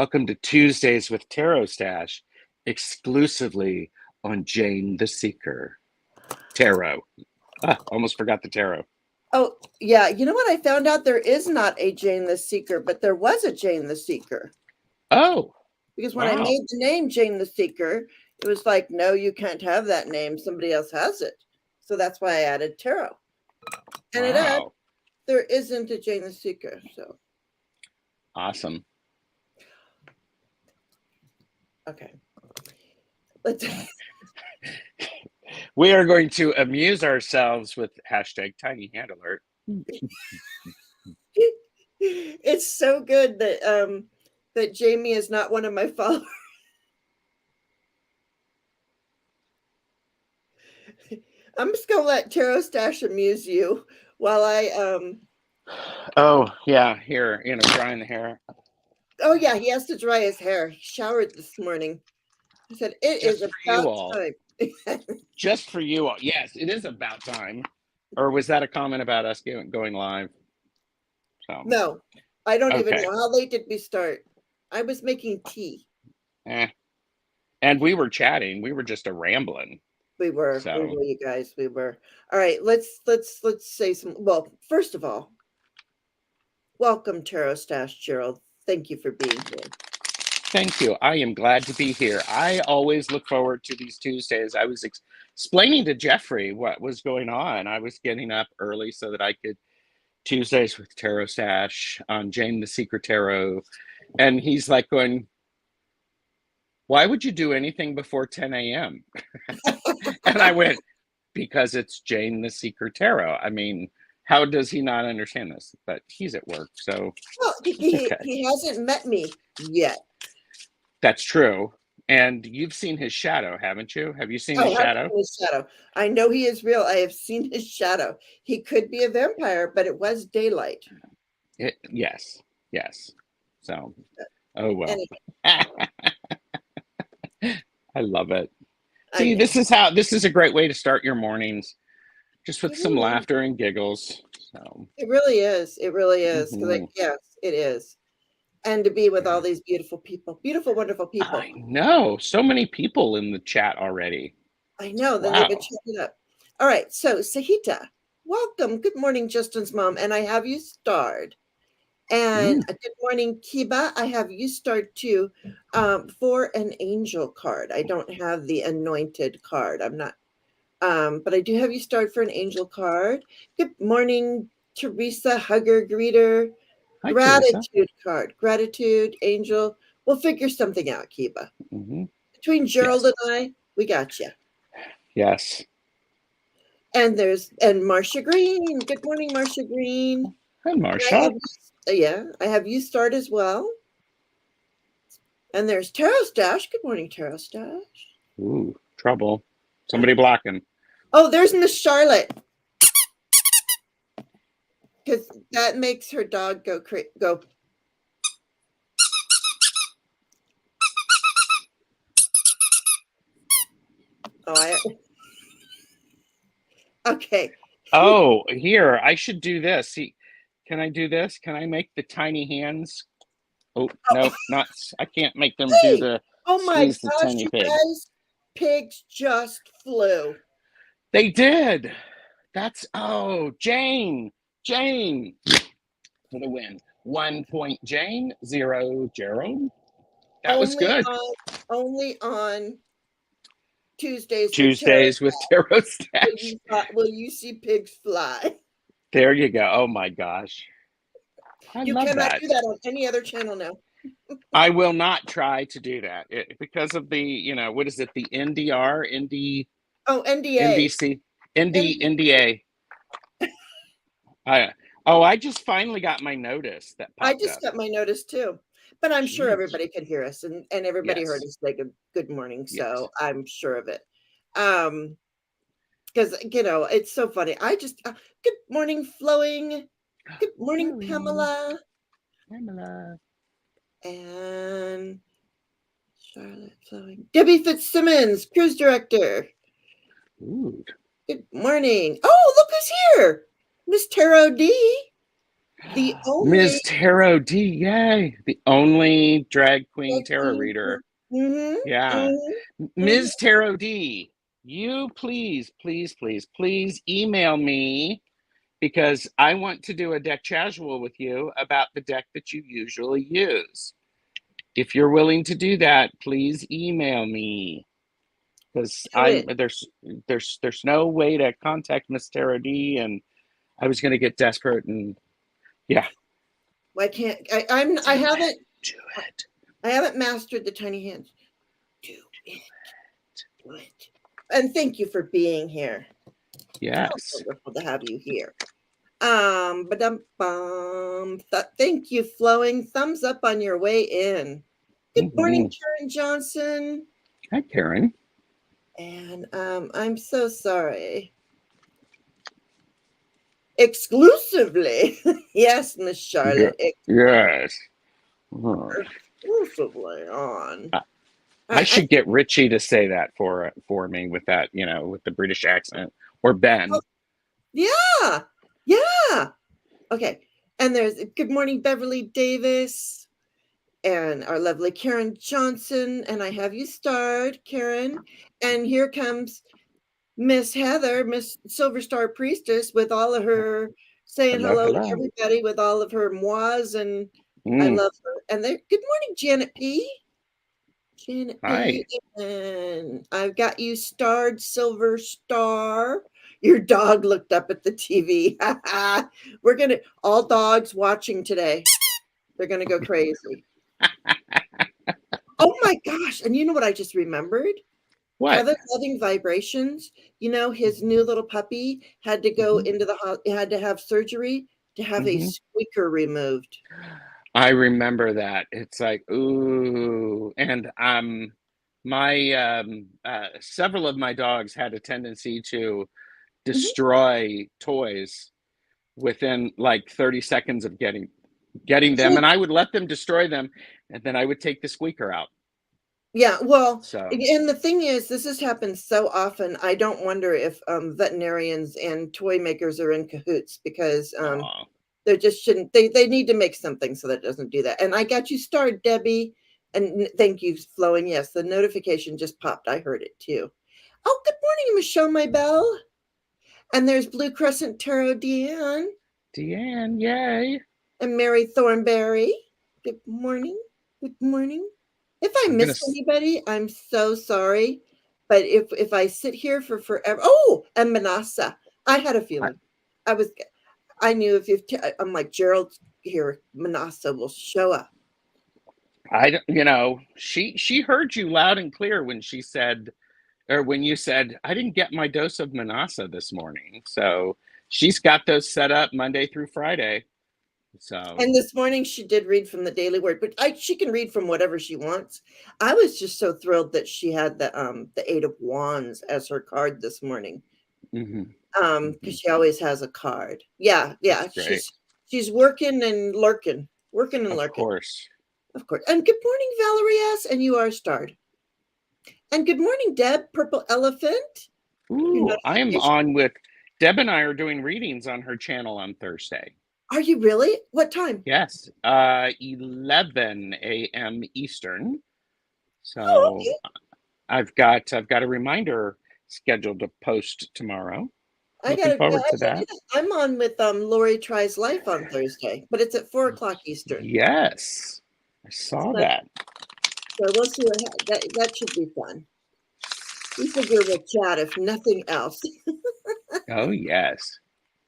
Welcome to Tuesdays with TarotStache, exclusively on Jane the Seeker. Tarot. Almost forgot the tarot. Oh, yeah. You know what? I found out there is not a Jane the Seeker, but there was a Jane the Seeker. Oh. Because when I made the name Jane the Seeker, it was like, no, you can't have that name. Somebody else has it. So that's why I added tarot. And there isn't a Jane the Seeker. So awesome. Okay. We are going to amuse ourselves with hashtag tiny hand alert. It's so good that that Jamie is not one of my followers. I'm just gonna let TarotStache amuse you while I Oh yeah, here, drying the hair. Oh yeah, he has to dry his hair. He showered this morning. I said it is about time. Just for you all. Yes, it is about time. Or was that a comment about us going live? So no, I don't even know. How late did we start? I was making tea. And we were chatting. We were just rambling. We were, you guys. We were. All right, let's say some. Well, first of all, welcome, TarotStache Gerald. Thank you for being here. Thank you. I am glad to be here. I always look forward to these Tuesdays. I was explaining to Jeffrey what was going on. I was getting up early so that I could Tuesdays with TarotStache on Jane the Secret Tarot. And he's like going, why would you do anything before 10 a.m.? And I went, because it's Jane the Secret Tarot. I mean, how does he not understand this? But he's at work, so. Well, he hasn't met me yet. That's true. And you've seen his shadow, haven't you? Have you seen his shadow? Seen his shadow. I know he is real. I have seen his shadow. He could be a vampire, but it was daylight. Yes. So, oh well. Anyway. I love it. See, this is a great way to start your mornings, just with some laughter and giggles. So it really is. It really is. Yes, it is. And to be with all these beautiful people, beautiful, wonderful people. I know. So many people in the chat already. I know. Then they've been checking up. All right. So, Sahita, welcome. Good morning, Justin's mom. And I have you starred. And good morning, Kiba. I have you starred too for an angel card. I don't have the anointed card. I'm not. But I do have you starred for an angel card. Good morning, Teresa, hugger, greeter. Hi, Gratitude Teresa. Card. Gratitude, angel. We'll figure something out, Kiba. Between Gerald and I, we got you. Yes. And Marcia Green. Good morning, Marcia Green. Hi, Marcia. I have you start as well. And there's TarotStache. Good morning, TarotStache. Ooh, trouble. Somebody blocking. Oh, there's Miss Charlotte. Because that makes her dog go. Okay. Oh, here, I should do this. See, can I do this? Can I make the tiny hands? Oh, no, not. I can't make them do the. Oh my gosh, you guys! Pigs just flew. They did. That's Jane for the win. 1 point, Jane. 0, Gerald. That was good. Only on Tuesdays with TarotStache. Will you see pigs fly? There you go. Oh my gosh. You cannot do that on any other channel now. I will not try to do that because of the, what is it? The NDR, NDA. NBC, NDA. I just finally got my notice that popped I just got my notice too. But I'm sure everybody could hear us and everybody heard us say good morning. So I'm sure of it. Because, it's so funny. Good morning, Flowing. Good morning, Pamela. And Charlotte Flowing. Debbie Fitzsimmons, cruise director. Ooh. Good morning. Oh, look who's here. Miss Tarot D. The only Ms. Tarot D, yay. The only drag queen tarot reader. Mm-hmm, Yeah. mm-hmm. Ms. Tarot D, you please, please, please, please email me because I want to do a deck casual with you about the deck that you usually use. If you're willing to do that, please email me because there's no way to contact Miss Tarot D, and I was going to get desperate and yeah. Why can't I haven't Do it. I haven't mastered the tiny hands. Do it. Do it. And thank you for being here. Yes. Wonderful to have you here. Thank you, Flowing. Thumbs up on your way in. Good morning, Karen Johnson. Hi, Karen. And I'm so sorry. Exclusively. Yes, Miss Charlotte. Yes. Exclusively on. I should get Richie to say that for me with that, with the British accent, or Ben. Oh, yeah. Yeah. Okay. And there's good morning, Beverly Davis, and our lovely Karen Johnson. And I have you starred, Karen. And here comes Miss Heather, Miss Silver Star Priestess, with all of her saying hello to everybody with all of her mois, and I love her. And there, good morning, Janet P. Janet Hi. P. And I've got you starred, Silver Star. Your dog looked up at the TV. We're gonna all dogs watching today. They're gonna go crazy. Oh my gosh! And you know what I just remembered? What? Kevin Loving Vibrations, his new little puppy had to go into had to have surgery to have a squeaker removed. I remember that. It's like, ooh. And my several of my dogs had a tendency to destroy toys within like 30 seconds of getting them, and I would let them destroy them, and then I would take the squeaker out. Yeah, well, and the thing is, this has happened so often. I don't wonder if veterinarians and toy makers are in cahoots, because they just shouldn't. They need to make something so that it doesn't do that. And I got you started, Debbie, and thank you, Flowing. Yes, the notification just popped. I heard it too. Oh, good morning, Michelle, my belle. And there's Blue Crescent Tarot, Deanne. Deanne, yay. And Mary Thornberry. Good morning. Good morning. If I missed anybody, I'm so sorry. But if I sit here for forever, and Manasa, I had a feeling. I knew I'm like, Gerald's here, Manasa will show up. She heard you loud and clear when she said, or when you said, I didn't get my dose of Manasa this morning. So she's got those set up Monday through Friday. And this morning she did read from the Daily Word, but she can read from whatever she wants. I was just so thrilled that she had the Eight of Wands as her card this morning. Because she always has a card. Yeah. She's working and lurking. Of course. And good morning, Valerie S. And you are starred. And good morning, Deb, Purple Elephant. Ooh, I am on with Deb, and I are doing readings on her channel on Thursday. Are you really? What time? Yes, 11 a.m. Eastern. So okay. I've got a reminder scheduled to post tomorrow. Looking forward to that. I'm on with Lori Tries Life on Thursday, but it's at 4:00 Eastern. Yes, I saw that. So we'll see that should be fun. We figure we'll chat if nothing else. Oh yes.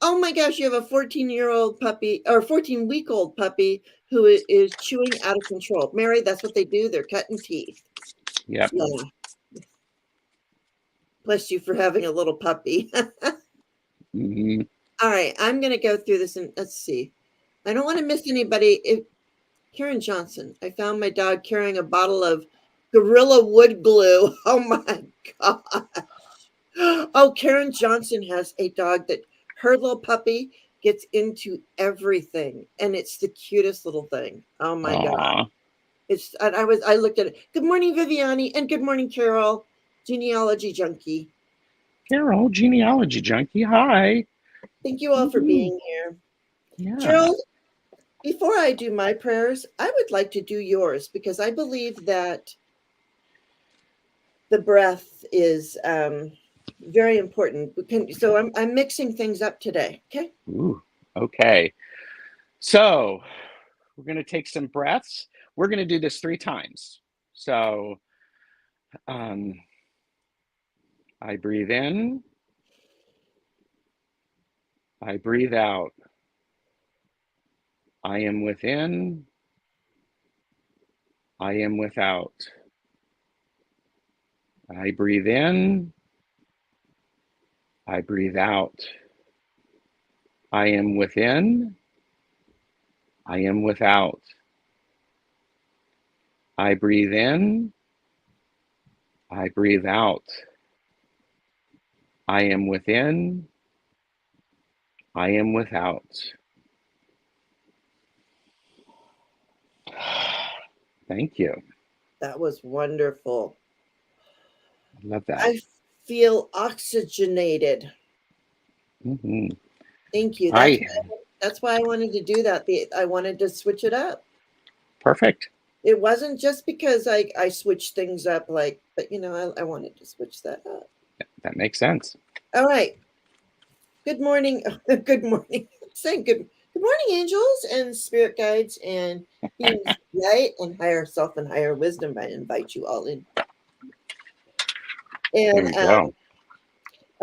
Oh my gosh, you have a 14-year-old puppy or 14-week-old puppy who is chewing out of control. Mary, that's what they do. They're cutting teeth. Yep. Yeah. Bless you for having a little puppy. All right, I'm going to go through this and let's see. I don't want to miss anybody. Karen Johnson, I found my dog carrying a bottle of Gorilla Wood Glue. Oh my God. Oh, Karen Johnson has a dog that her little puppy gets into everything, and it's the cutest little thing. Oh my God. I looked at it. Good morning, Viviani, and good morning, Carol, Genealogy Junkie. Carol, Genealogy Junkie, hi. Thank you all for being here. Yeah. Gerald, Before I do my prayers, I would like to do yours because I believe that the breath is very important. So I'm mixing things up today. Okay. Ooh, okay. So we're going to take some breaths. We're going to do this 3 times. So I breathe in. I breathe out. I am within. I am without. I breathe in. I breathe out. I am within. I am without. I breathe in. I breathe out. I am within. I am without. Thank you. That was wonderful. I love that. I feel oxygenated. Mm-hmm. Thank you. That's why I wanted to do that. I wanted to switch it up. Perfect. It wasn't just because I switched things up, but I wanted to switch that up. That makes sense. All right. Good morning. Good morning. Saying good morning, angels and spirit guides and beings of light and higher self and higher wisdom. I invite you all in. And There we go.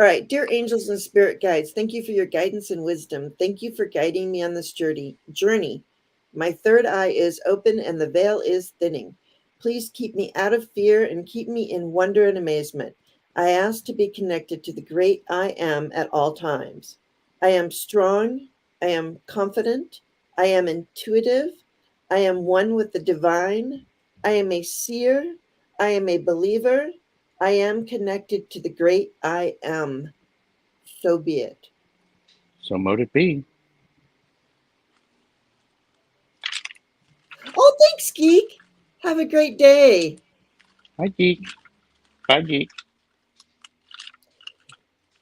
all right, dear angels and spirit guides, thank you for your guidance and wisdom. Thank you for guiding me on this journey. My third eye is open and the veil is thinning. Please keep me out of fear and keep me in wonder and amazement. I ask to be connected to the great I am at all times. I am strong. I am confident. I am intuitive. I am one with the divine. I am a seer. I am a believer. I am connected to the great I am. So be it. So mote it be. Oh, thanks, Geek. Have a great day. Hi, Geek. Bye, Geek.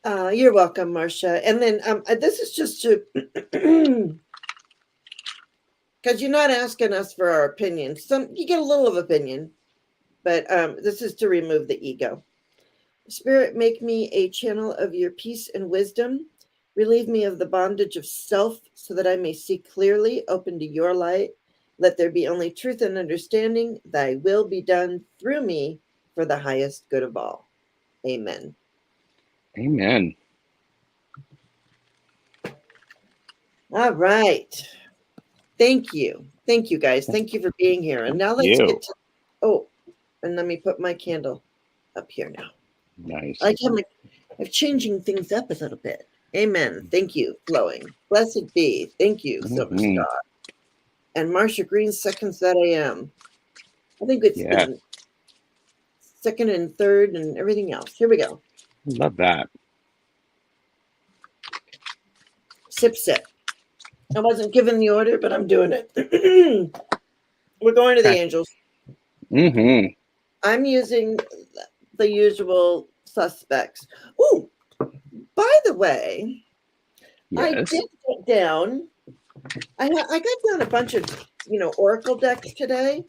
You're welcome, Marcia. And then this is just to, because you're not asking us for our opinion. You get a little of opinion, but this is to remove the ego. Spirit, make me a channel of your peace and wisdom. Relieve me of the bondage of self so that I may see clearly, open to your light. Let there be only truth and understanding. Thy will be done through me for the highest good of all. Amen. Amen. All right. Thank you. Thank you, guys. Thank you for being here. And now let's get to, and let me put my candle up here now. Nice. I'm changing things up a little bit. Amen. Thank you, Flowing. Blessed be. Thank you, Silver Star. And Marcia Green seconds that I am. I think it's been second and third and everything else. Here we go. Love that. Sip, sip. I wasn't given the order, but I'm doing it. We're going to the angels. Mm-hmm. I'm using the usual suspects. Oh, by the way, I did get down. I got down a bunch of, oracle decks today.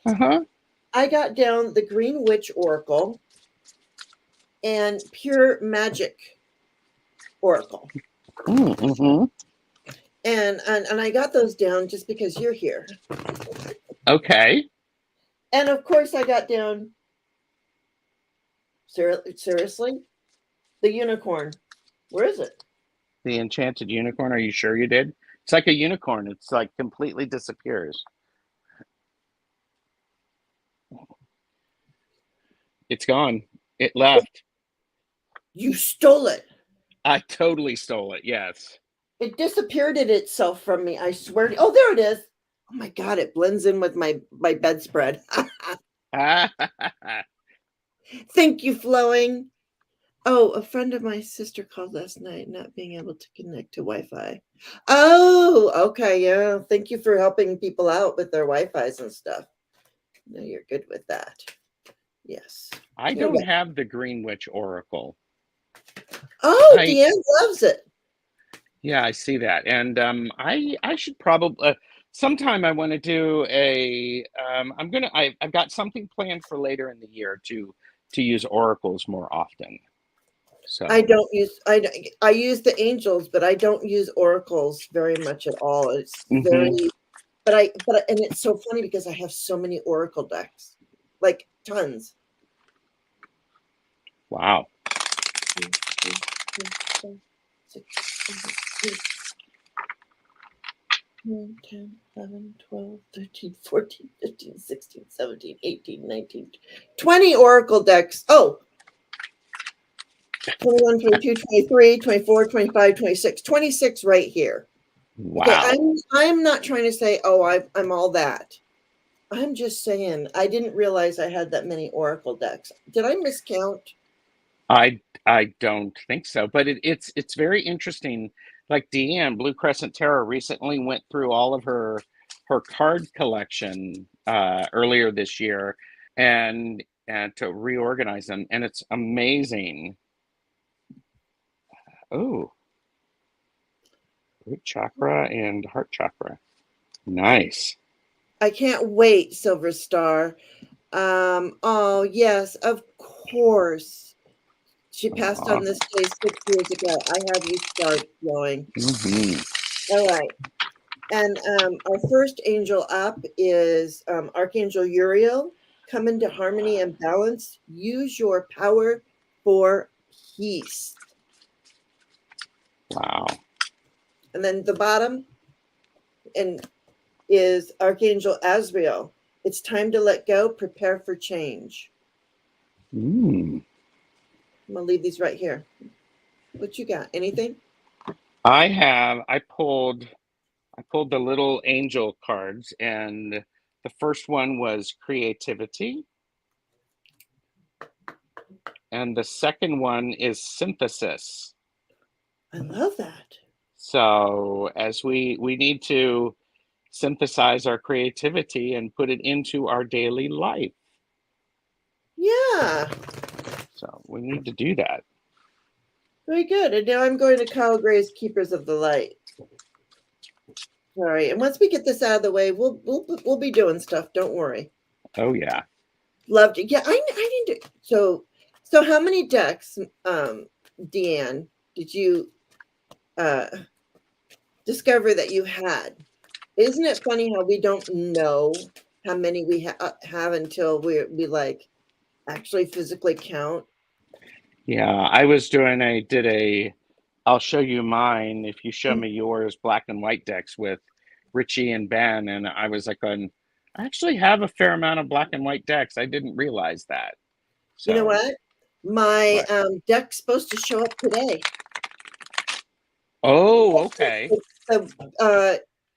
Uh-huh. I got down the Green Witch Oracle and Pure Magic Oracle. Mm-hmm. And I got those down just because you're here. Okay. And of course I got down, seriously, the unicorn. Where is it? The Enchanted Unicorn. Are you sure you did? It's like a unicorn. It's like completely disappears. It's gone. It left. You stole it. I totally stole it. Yes. It disappeared itself from me. I swear. Oh, there it is. Oh my God. It blends in with my bedspread. Thank you, Flowing. Oh, a friend of my sister called last night, not being able to connect to Wi-Fi. Oh, okay. Yeah. Thank you for helping people out with their Wi-Fi's and stuff. No, you're good with that. Yes. I don't have the Green Witch Oracle. Oh, Deanne loves it. Yeah, I see that. And I should probably, sometime I want to do a. I've got something planned for later in the year to use oracles more often. So I don't use I use the angels, but I don't use oracles very much at all. It's very and it's so funny because I have so many oracle decks, like tons. Wow. 9, 10, 11, 12, 13, 14, 15, 16, 17, 18, 19, 20 oracle decks. Oh, 21, 22, 23, 24, 25, 26, 26 right here. Wow. Okay, I'm not trying to say, oh, I'm all that. I'm just saying, I didn't realize I had that many oracle decks. Did I miscount? I don't think so, but it's very interesting. Like Deanne, Blue Crescent Tarot recently went through all of her card collection earlier this year, and to reorganize them, and it's amazing. Oh, root chakra and heart chakra, nice. I can't wait, Silver Star. Oh yes, of course. She passed on this day 6 years ago. I have you start flowing. All right. And our first angel up is Archangel Uriel. Come into harmony and balance. Use your power for peace. Wow. And then the bottom is Archangel Azrael. It's time to let go. Prepare for change. I'm gonna leave these right here. What you got? Anything? I pulled the little angel cards, and the first one was creativity, and the second one is synthesis. I love that. So as we need to synthesize our creativity and put it into our daily life. Yeah. So we need to do that. Very good. And now I'm going to Kyle Gray's Keepers of the Light. All right. And once we get this out of the way, we'll be doing stuff. Don't worry. Oh yeah. Loved it. Yeah, I need to. So how many decks, Deanne, did you discover that you had? Isn't it funny how we don't know how many we have until we like actually physically count? Yeah, I did a I'll show you mine if you show me yours, black and white decks with Richie and Ben, and I was like I actually have a fair amount of black and white decks. I didn't realize that. So you know what? My deck's supposed to show up today. Oh, okay.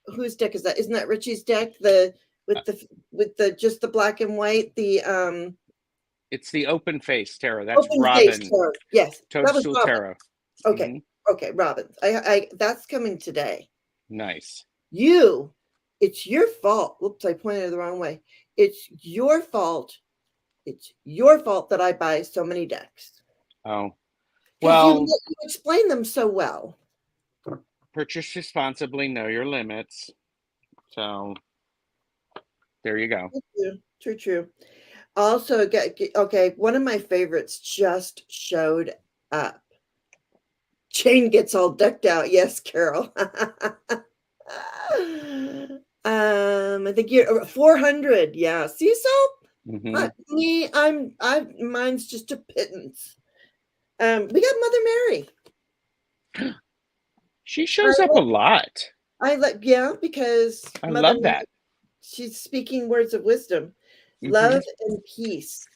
Whose deck is that? Isn't that Richie's deck? With the just the black and white. It's the open face tarot. That's open Robin. Face tarot. Yes, Toadstool Tarot. Okay, okay, Robin. I that's coming today. Nice. It's your fault. Whoops, I pointed it the wrong way. It's your fault. It's your fault that I buy so many decks. Oh, well, you explain them so well. Purchase responsibly, know your limits. So there you go. True. Also, okay, one of my favorites just showed up. Jane gets all decked out. Yes, Carol. I think you're 400. Yeah. See, so me, mine's just a pittance. We got Mother Mary. She shows up a lot. Because I love that. She's speaking words of wisdom. Love and peace.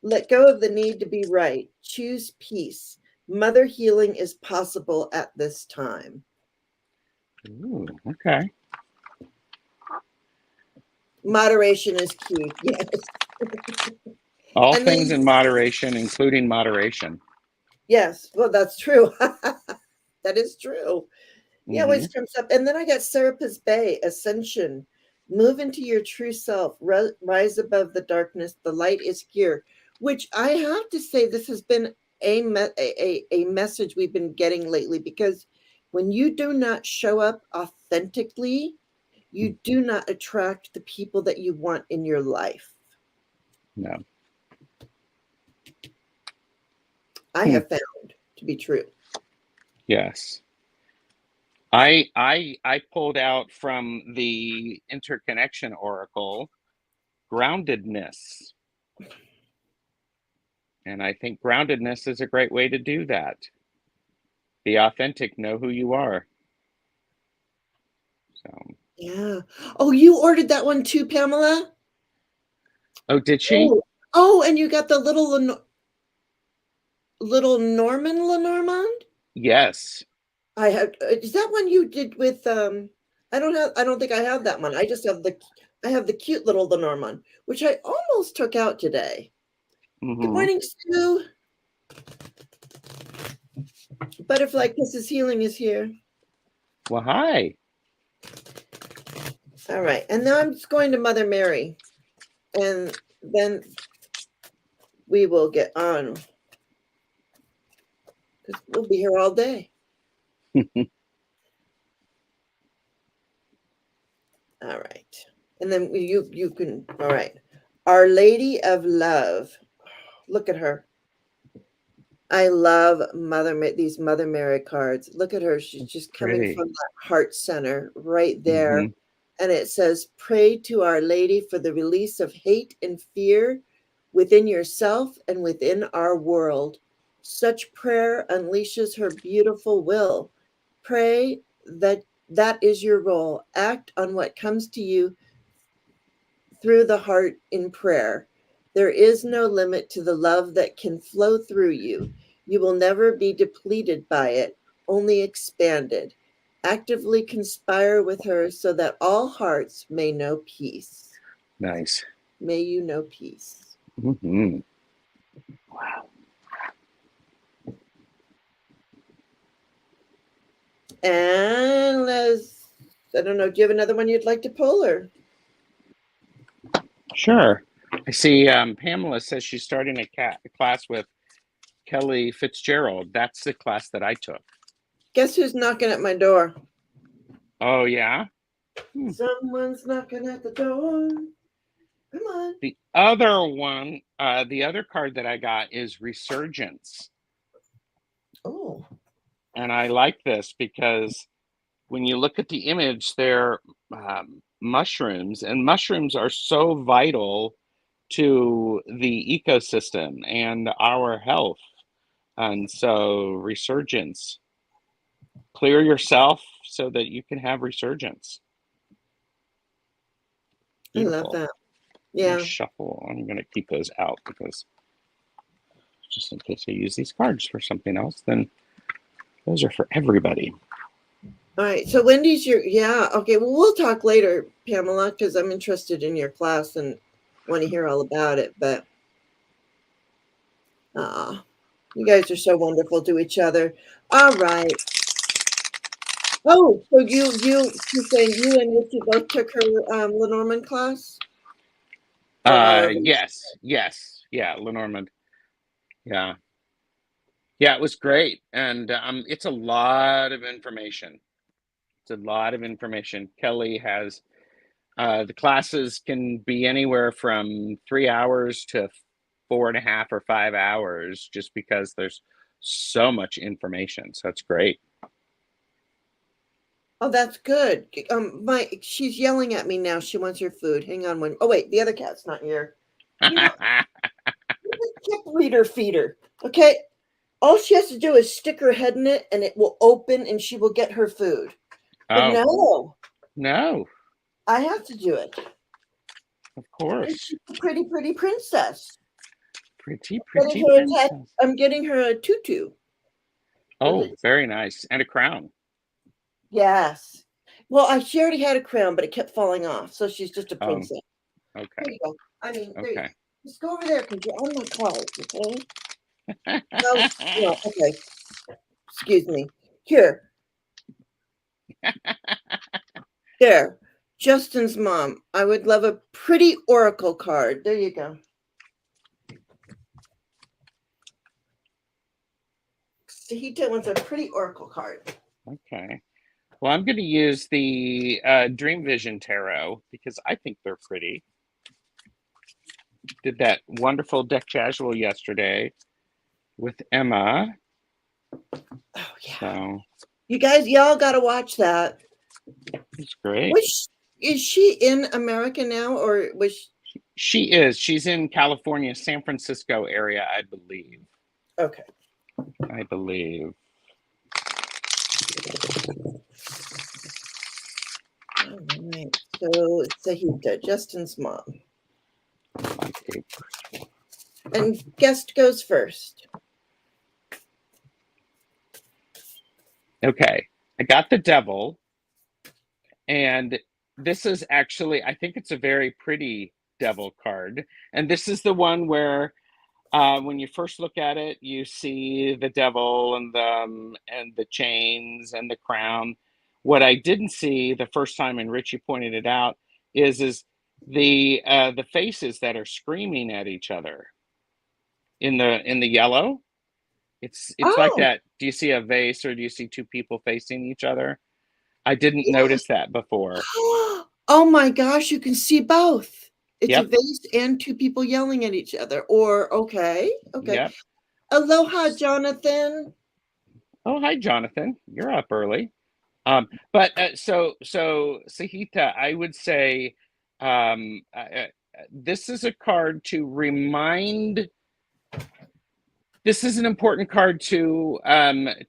Let go of the need to be right. Choose peace. Mother healing is possible at this time. Ooh, okay. Moderation is key. Yes. All things in moderation, including moderation. Yes. Well, that's true. That is true. Yeah, always comes up. And then I got Serapis Bay, Ascension. Move into your true self. Rise above the darkness. The light is here. Which I have to say, this has been a message we've been getting lately, because when you do not show up authentically, You do not attract the people that you want in your life. No. I have found to be true. Yes. I pulled out from the interconnection oracle groundedness. And I think groundedness is a great way to do that. Be authentic, know who you are. So. Yeah. Oh, you ordered that one too, Pamela? Oh, did she? Oh, and you got the little Lenormand? Yes. I have. Is that one you did with? I don't think I have that one. I just have the. I have the cute little Lenormand, which I almost took out today. Good morning, Sue. Butterfly Kisses Healing is here. Well, hi. All right, and now I'm just going to Mother Mary, and then we will get on because we'll be here all day. All right, and then you can. All right, Our Lady of Love. Look at her. I love these Mother Mary cards. Look at her. She's just coming from that heart center right there. And it says, pray to Our Lady for the release of hate and fear within yourself and within our world. Such prayer unleashes her beautiful will. Pray that is your role. Act on what comes to you through the heart in prayer. There is no limit to the love that can flow through you. You will never be depleted by it, only expanded. Actively conspire with her so that all hearts may know peace. Nice. May you know peace. Wow. And I don't know, do you have another one you'd like to pull or? Sure. I see Pamela says she's starting a class with Kelly Fitzgerald. That's the class that I took. Guess who's knocking at my door? Oh, yeah? Someone's knocking at the door. Come on. The other one, the other card that I got is Resurgence. Oh. And I like this because when you look at the image, they're mushrooms, and mushrooms are so vital to the ecosystem and our health. And so resurgence, clear yourself so that you can have resurgence. Beautiful. I love that. Yeah. Shuffle. I'm going to keep those out because just in case I use these cards for something else, then those are for everybody. All right. So Wendy's okay. Well, we'll talk later, Pamela, because I'm interested in your class and want to hear all about it. But you guys are so wonderful to each other. All right. Oh, so she's saying you and Richie both took her Lenormand class? Yes. Yeah, Lenormand. Yeah. Yeah, it was great. And it's a lot of information. It's a lot of information. Kelly has the classes can be anywhere from 3 hours to 4.5 or 5 hours, just because there's so much information. So it's great. Oh, that's good. She's yelling at me now. She wants her food. Hang on one. Oh wait, the other cat's not here. You know, chip leader feeder. Okay. All she has to do is stick her head in it and it will open and she will get her food. But no. I have to do it. Of course. She's a pretty princess. Pretty princess. I'm getting her a tutu. Oh, very nice. And a crown. Yes. Well, she already had a crown, but it kept falling off. So she's just a princess. Okay. There you go. I mean, okay. Just go over there because you're on my cards, okay? Okay. Excuse me. Here. There. Justin's mom. I would love a pretty oracle card. There you go. Sahita wants a pretty oracle card. Okay. Well, I'm going to use the Dream Vision Tarot because I think they're pretty. Did that wonderful deck casual yesterday with Emma. Oh yeah. So you guys, y'all got to watch that. it's great. Is she in America now, or was she is? She's in California, San Francisco area, I believe. Okay. I believe. All right. So Sahita, Justin's mom. And guest goes first. Okay. I got the Devil. And this is actually, I think it's a very pretty Devil card. And this is the one where when you first look at it, you see the devil and the chains and the crown. What I didn't see the first time, and Richie pointed it out, is the faces that are screaming at each other in the yellow. It's like Oh, that. Do you see a vase or do you see two people facing each other? I didn't yeah. notice that before. Oh my gosh, you can see both. It's a Yep. vase and two people yelling at each other. Or okay. Yep. Aloha, Jonathan. Oh, hi, Jonathan. You're up early. But so Sahita, I would say this is a card to remind. This is an important card to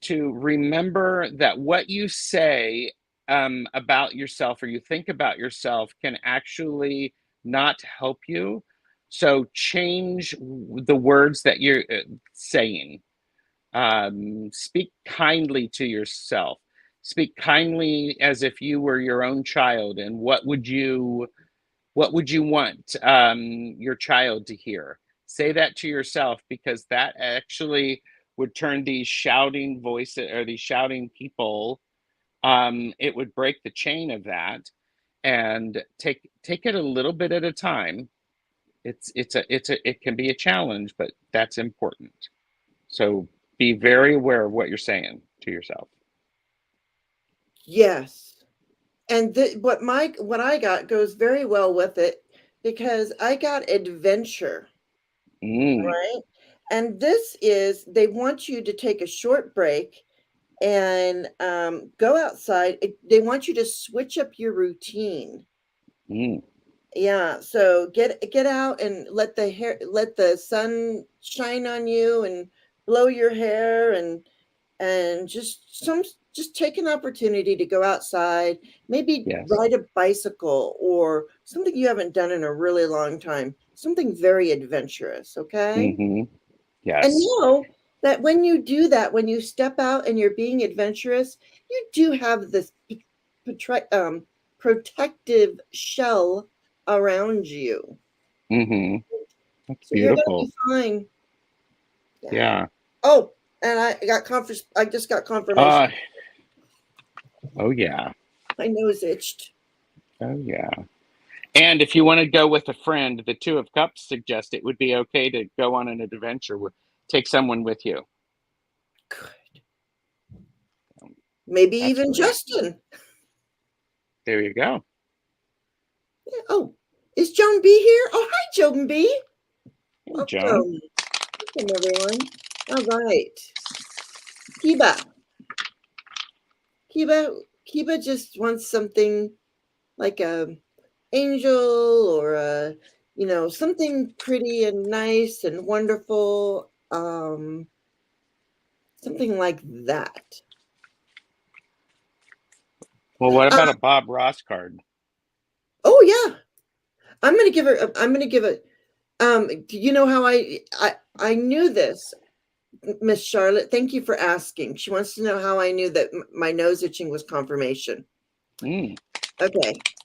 remember that what you say about yourself or you think about yourself can actually not help you. So change the words that you're saying. Speak kindly to yourself. Speak kindly as if you were your own child. And what would you want your child to hear? Say that to yourself, because that actually would turn these shouting voices or these shouting people. It would break the chain of that, and take it a little bit at a time. It can be a challenge, but that's important. So be very aware of what you're saying to yourself. Yes. And what I got goes very well with it, because I got adventure. Right. And this is, they want you to take a short break and go outside. They want you to switch up your routine. Yeah, so get out and let the sun shine on you and blow your hair, and just take an opportunity to go outside, maybe Yes. ride a bicycle or something you haven't done in a really long time, something very adventurous, okay? Yes. And know that when you do that, when you step out and you're being adventurous, you do have this protective shell around you. That's So you're going to beautiful. be fine. Yeah. Oh, and I just got confirmation. Oh yeah. My nose itched. Oh yeah. And if you want to go with a friend, the Two of Cups suggest it would be okay to go on an adventure take someone with you. Good. Maybe That's even great. Justin. There you go. Yeah. Oh, is Joan B here? Oh, hi, Joan B. Hey, Welcome. Joan. Welcome, everyone. All right. Kiba just wants something like a angel, or a, something pretty and nice and wonderful. Something like that. Well, what about a Bob Ross card? Oh yeah. I'm gonna give it. Do you know how I knew this, Miss Charlotte? Thank you for asking. She wants to know how I knew that my nose itching was confirmation. Okay,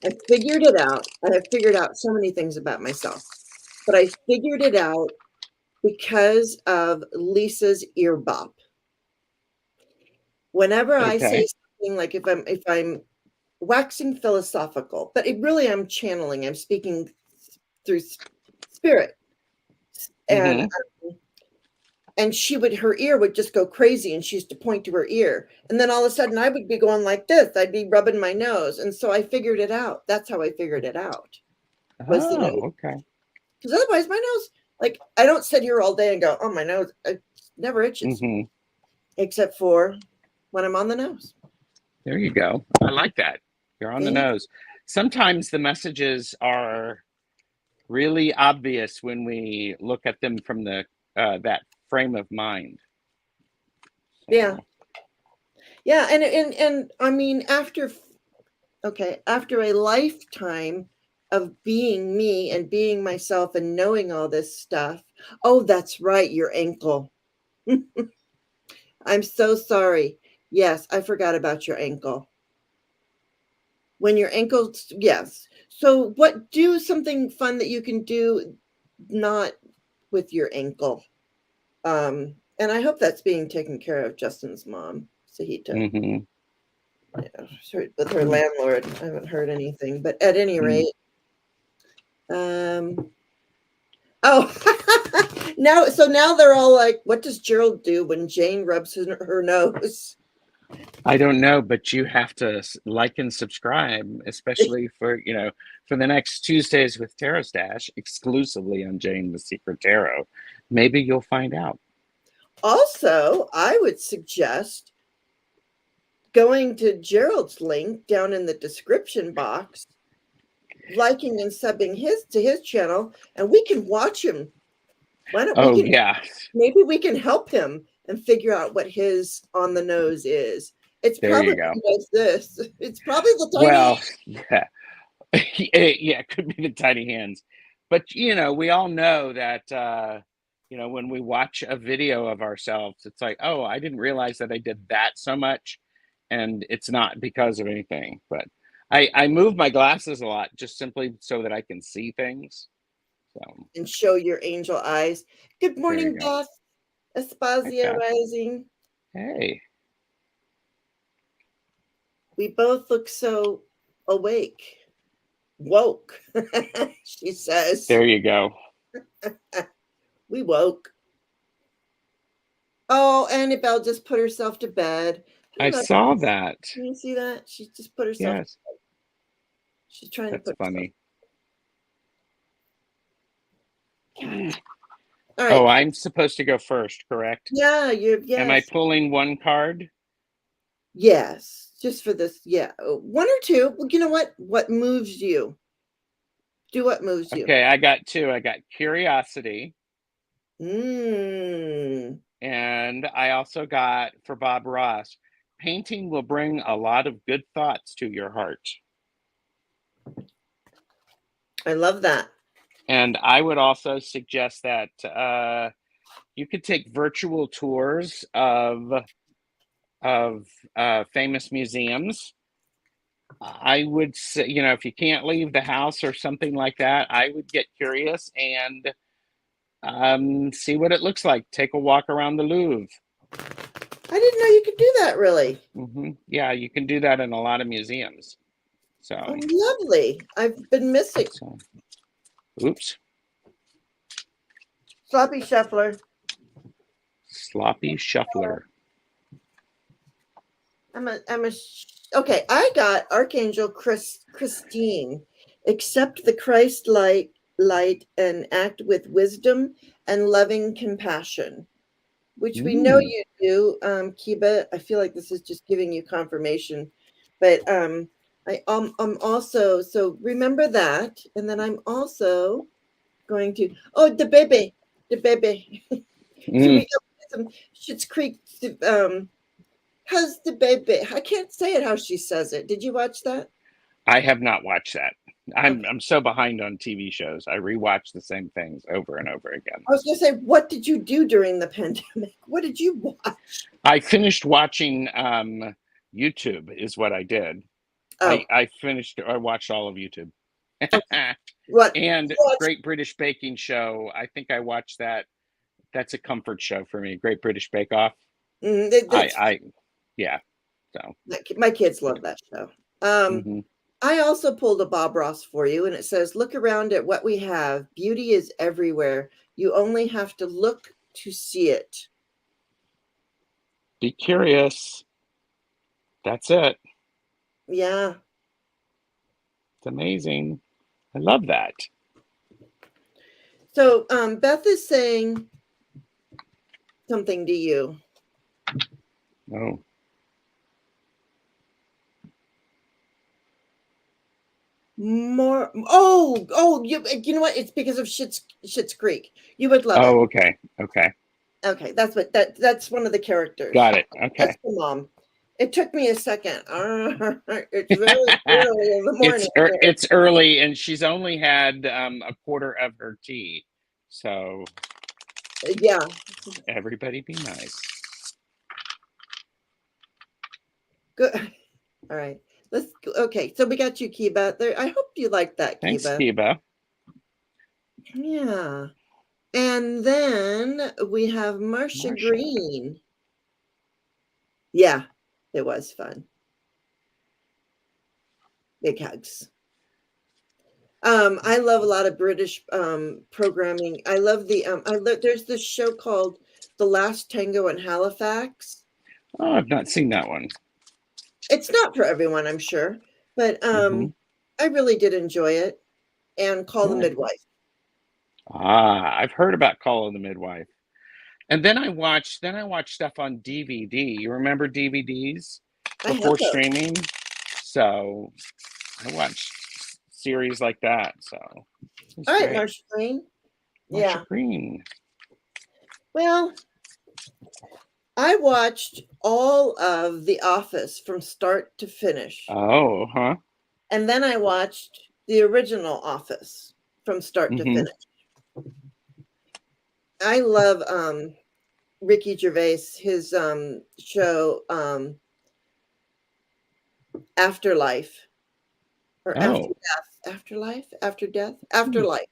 I figured it out. I have figured out so many things about myself, but I figured it out because of Lisa's ear bop. Whenever I say something, like if I'm waxing philosophical, but I'm channeling. I'm speaking through spirit. And and her ear would just go crazy, and she used to point to her ear. And then all of a sudden I would be going like this. I'd be rubbing my nose. And so I figured it out. That's how I figured it out. Was the nose. Okay. Because otherwise my nose, like, I don't sit here all day and go, oh, my nose, it never itches. Except for when I'm on the nose. There you go. I like that. You're on the nose. Sometimes the messages are really obvious when we look at them from the that frame of mind. So. Yeah, and I mean, after a lifetime of being me and being myself and knowing all this stuff. Oh, that's right, your ankle. I'm so sorry. Yes, I forgot about your ankle. When your ankle, yes. So do something fun that you can do not with your ankle. And I hope that's being taken care of, Justin's mom, Sahita. Yeah, with her landlord, I haven't heard anything. But at any rate, now they're all like, what does Gerald do when Jane rubs her nose? I don't know, but you have to like and subscribe, especially for the next Tuesdays with TarotStache, exclusively on Jane the Secret Tarot. Maybe you'll find out. Also, I would suggest going to Gerald's link down in the description box, liking and subbing to his channel, and we can watch him. Why don't maybe we can help him and figure out what his on the nose is. It's probably this. It's probably the tiny yeah, it could be the tiny hands. But we all know that when we watch a video of ourselves, it's like, oh, I didn't realize that I did that so much, and it's not because of anything. But I move my glasses a lot just simply so that I can see things. So. And show your angel eyes. Good morning, Beth. Aspasia rising. Hey. We both look so awake. Woke, she says. There you go. We woke. Oh, Annabelle just put herself to bed. I saw that. Can you see that? She just put herself to bed. She's trying to put funny. All right. Oh, I'm supposed to go first, correct? Yeah, yes. Am I pulling one card? Yes, just for this. Yeah, one or two. Well, you know what? What moves you? Do what moves you. Okay, I got two. I got curiosity. And I also got, for Bob Ross, painting will bring a lot of good thoughts to your heart. I love that. And I would also suggest that you could take virtual tours of famous museums. I would say, if you can't leave the house or something like that, I would get curious and see what it looks like. Take a walk around the Louvre. I didn't know you could do that, really. Yeah, you can do that in a lot of museums. So lovely. I've been missing. Oops. Sloppy shuffler. Sloppy shuffler. Okay, I got Archangel Christine. Accept the Christ light and act with wisdom and loving compassion, which we know you do, Kiba. I feel like this is just giving you confirmation, but I'm also, so remember that, and then I'm also going to the baby. Here we go. Some Schitt's Creek. How's the baby? I can't say it how she says it. Did you watch that? I have not watched that. I'm so behind on TV shows. I rewatch the same things over and over again. I was going to say, what did you do during the pandemic? What did you watch? I finished watching YouTube is what I did. I watched all of YouTube. And Great British Baking Show. I think I watched that. That's a comfort show for me. Great British Bake Off. Yeah. So my kids love that show. I also pulled a Bob Ross for you, and it says, look around at what we have. Beauty is everywhere. You only have to look to see it. Be curious. That's it. Yeah. It's amazing. I love that. So Beth is saying something to you. Oh. More. You know what? It's because of Schitt's Creek. You would love it. Oh, okay. Okay. Okay, that's one of the characters. Got it. Okay. That's the mom. It took me a second. It's very early in the morning. It's early, and she's only had a quarter of her tea. So, yeah. Everybody be nice. Good. All right. Okay, so we got you, Kiba. There. I hope you like that, Thanks, Kiba. Kiba. Yeah. And then we have Marsha Green. Yeah, it was fun. Big hugs. I love a lot of British programming. I love there's this show called The Last Tango in Halifax. Oh, I've not seen that one. It's not for everyone, I'm sure, but I really did enjoy it. And Call the Midwife. I've heard about Call of the Midwife. And then I watched stuff on DVD. You remember DVDs before streaming? So I watched series like that. So all right, Marsha Green. Marsha Green. Well, I watched all of The Office from start to finish. Oh, huh. And then I watched the original Office from start to finish. I love Ricky Gervais, his show Afterlife or After Death. Afterlife.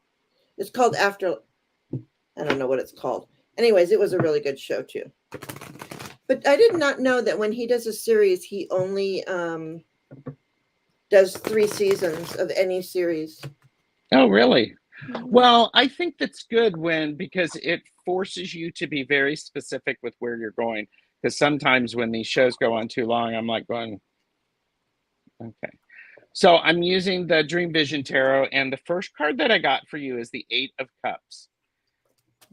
It's called After. I don't know what it's called. Anyways, it was a really good show too. But I did not know that when he does a series, he only does 3 seasons of any series. Oh, really? Well, I think that's good because it forces you to be very specific with where you're going. Because sometimes when these shows go on too long, I'm like going, okay. So I'm using the Dream Vision Tarot, and the first card that I got for you is the 8 of Cups.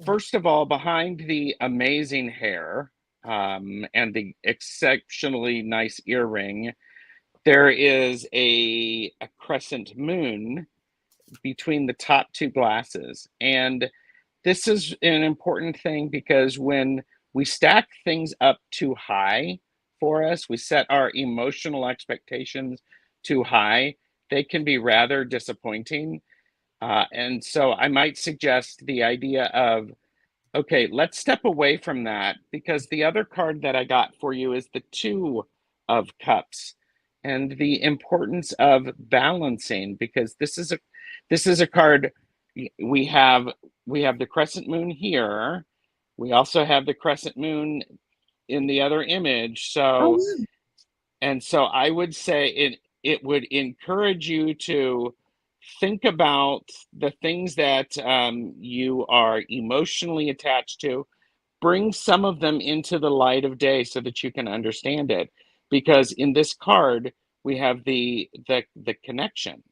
First of all, behind the amazing hair and the exceptionally nice earring, there is a crescent moon between the top 2 glasses. And this is an important thing because when we stack things up too high for us, we set our emotional expectations too high, they can be rather disappointing. And so I might suggest the idea of, okay, let's step away from that, because the other card that I got for you is the 2 of Cups, and the importance of balancing, because this is a card. We have the crescent moon here. We also have the crescent moon in the other image. So, and so I would say it would encourage you to think about the things that you are emotionally attached to. Bring some of them into the light of day so that you can understand it. Because in this card, we have the connection.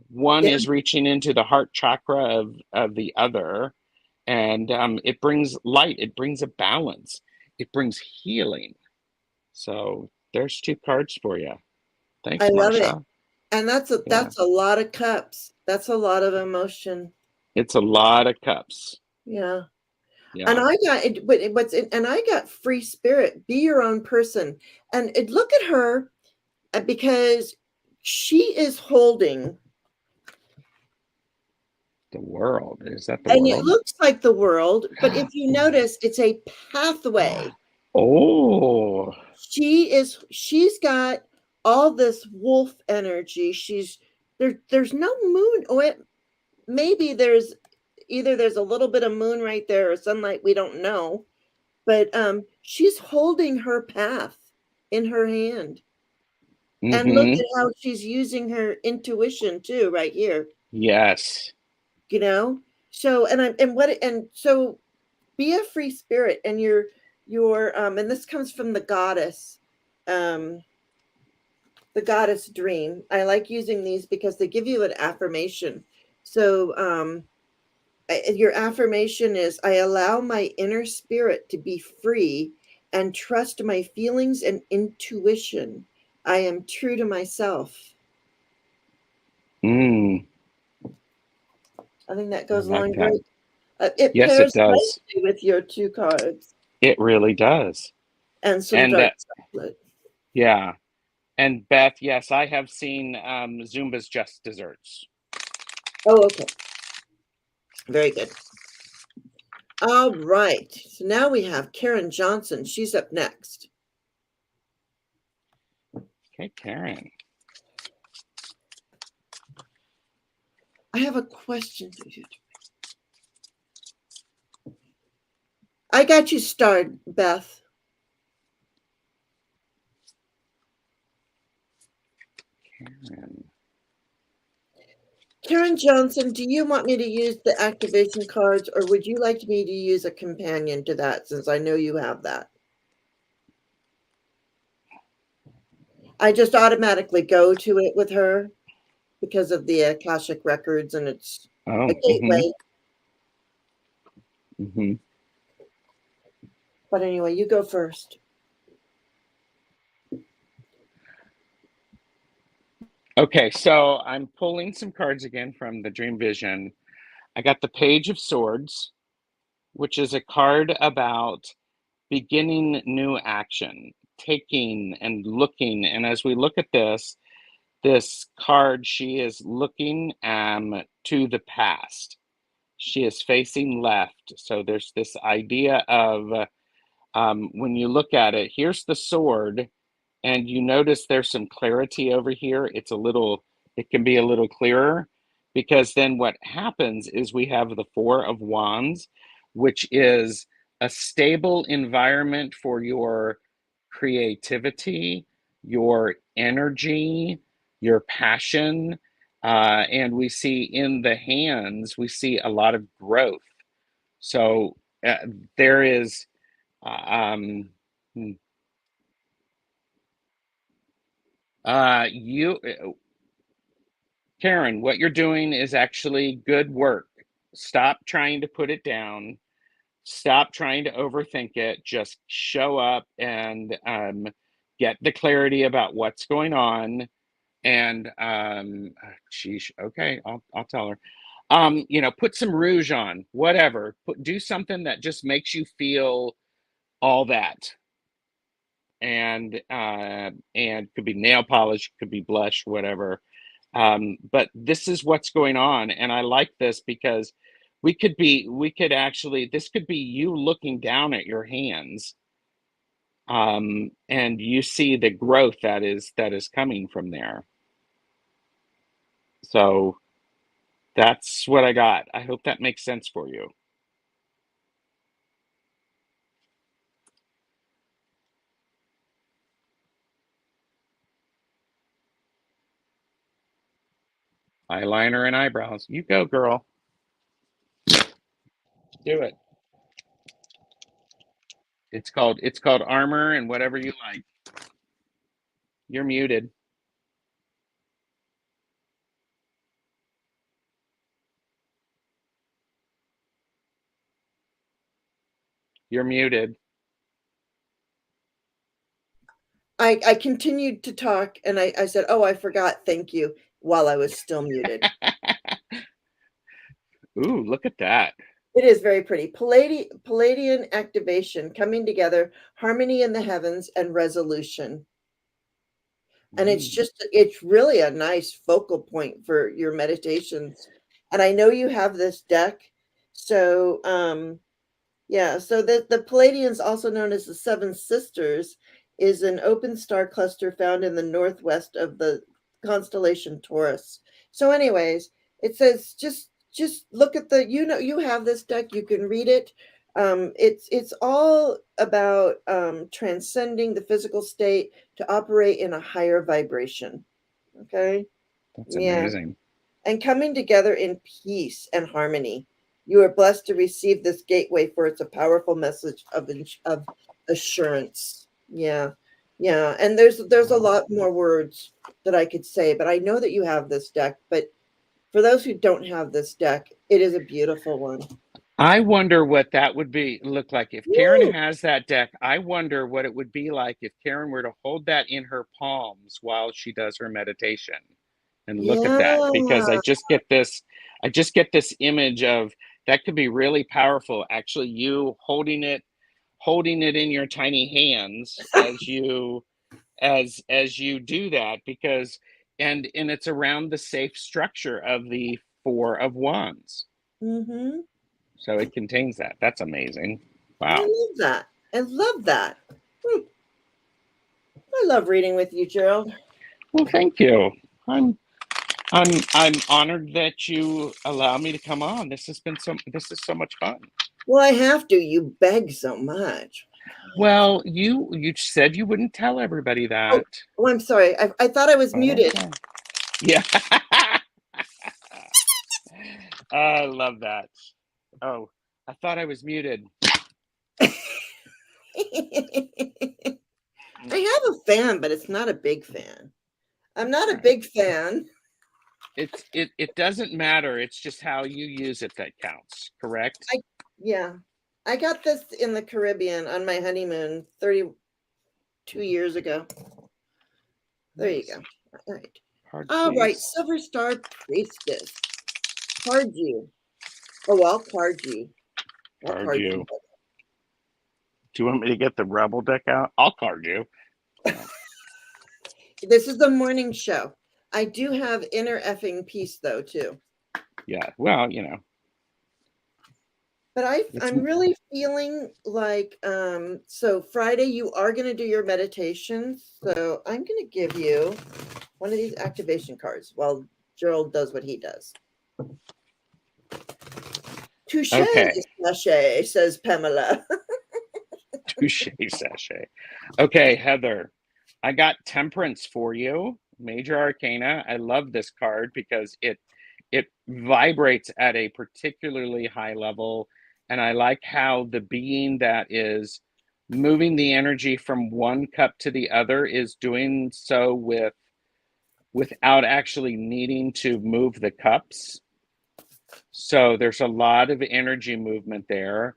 One is reaching into the heart chakra of the other, and it brings light. It brings a balance. It brings healing. So there's 2 cards for you. Thanks, I love Marsha. it. And that's a lot of cups. That's a lot of emotion. It's a lot of cups. Yeah. And I got free spirit. Be your own person. And look at her, because she is holding the world. Is that the world? And it looks like the world, but if you notice, it's a pathway. Oh. She's got all this wolf energy. There's no moon. Maybe there's a little bit of moon right there or sunlight, we don't know. But she's holding her path in her hand. And look at how she's using her intuition too, right here. Yes. So so be a free spirit, and your and this comes from the goddess dream. I like using these because they give you an affirmation. So your affirmation is, I allow my inner spirit to be free and trust my feelings and intuition. I am true to myself. Mm. I think that goes I like along that. great. It Yes, it pairs does. nicely with your 2 cards It really does. and some And dark chocolate. yeah. And Beth, yes, I have seen Zumba's Just Desserts. Oh, okay. Very good. All right. So now we have Karen Johnson. She's up next. Okay, Karen. I have a question for you. I got you started, Beth. Karen Johnson, do you want me to use the activation cards, or would you like me to use a companion to that, since I know you have that? I just automatically go to it with her because of the Akashic records, and it's a gateway. But anyway, you go first. Okay, so I'm pulling some cards again from the Dream Vision. I got the Page of Swords, which is a card about beginning new action, taking and looking. And as we look at this card, she is looking to the past. She is facing left. So there's this idea of when you look at it, here's the sword, and you notice there's some clarity over here. It can be a little clearer, because then what happens is we have the Four of Wands, which is a stable environment for your creativity, your energy, your passion. And we see in the hands, we see a lot of growth. So there is, hmm, you, Karen, what you're doing is actually good work. Stop trying to put it down. Stop trying to overthink it. Just show up and get the clarity about what's going on. And sheesh, okay, I'll tell her. Put some rouge on, whatever. Do something that just makes you feel all that. And could be nail polish, could be blush, whatever. But this is what's going on, and I like this because this could be you looking down at your hands, and you see the growth that is coming from there. So that's what I got. I hope that makes sense for you. Eyeliner and eyebrows. You go, girl. Do it. It's called armor and whatever you like. You're muted. You're muted. I continued to talk, and I said, oh, I forgot, thank you, while I was still muted. Ooh, look at that. It is very pretty. Palladian activation, coming together, harmony in the heavens, and resolution. And it's really a nice focal point for your meditations. And I know you have this deck. So yeah, so the Palladians, also known as the Seven Sisters, is an open star cluster found in the northwest of the constellation Taurus. So anyways, it says just look at you have this deck, you can read it. It's all about transcending the physical state to operate in a higher vibration. Okay. That's Yeah. amazing. And coming together in peace and harmony. You are blessed to receive this gateway, for it's a powerful message of assurance. Yeah. Yeah. And there's a lot more words that I could say, but I know that you have this deck. But for those who don't have this deck, it is a beautiful one. I wonder what that would look like. If Karen Woo! has that deck, I wonder what it would be like if Karen were to hold that in her palms while she does her meditation. And look at that, because Yeah. I just get this image of that could be really powerful. Actually, you holding it in your tiny hands as you do that, because and it's around the safe structure of the Four of Wands. Mm-hmm. So it contains that. That's amazing. I Wow. love that. I love that. I love reading with you, Gerald. Well, thank you. I'm honored that you allow me to come on. This is so much fun. Well, I have to. You beg so much. Well, you said you wouldn't tell everybody that. Oh, I'm sorry. I thought I was muted. Okay. Yeah. I love that. Oh, I thought I was muted. I have a fan, but it's not a big fan. I'm not a big fan. It doesn't matter. It's just how you use it that counts, correct? Yeah. I got this in the Caribbean on my honeymoon 32 years ago. There you go. All right. All right. Silver Star Priestess. Card you. Oh, I'll card you. Card you. Do you want me to get the Rebel deck out? I'll card you. This is the morning show. I do have inner effing peace, though, too. Yeah. Well, But I'm really feeling like, so Friday you are going to do your meditation. So I'm going to give you one of these activation cards while Gerald does what he does. Touche, sachet, says Pamela. Touche, sachet. Okay, Heather, I got Temperance for you, Major Arcana. I love this card because it vibrates at a particularly high level, and I like how the being that is moving the energy from one cup to the other is doing so without actually needing to move the cups. So there's a lot of energy movement there.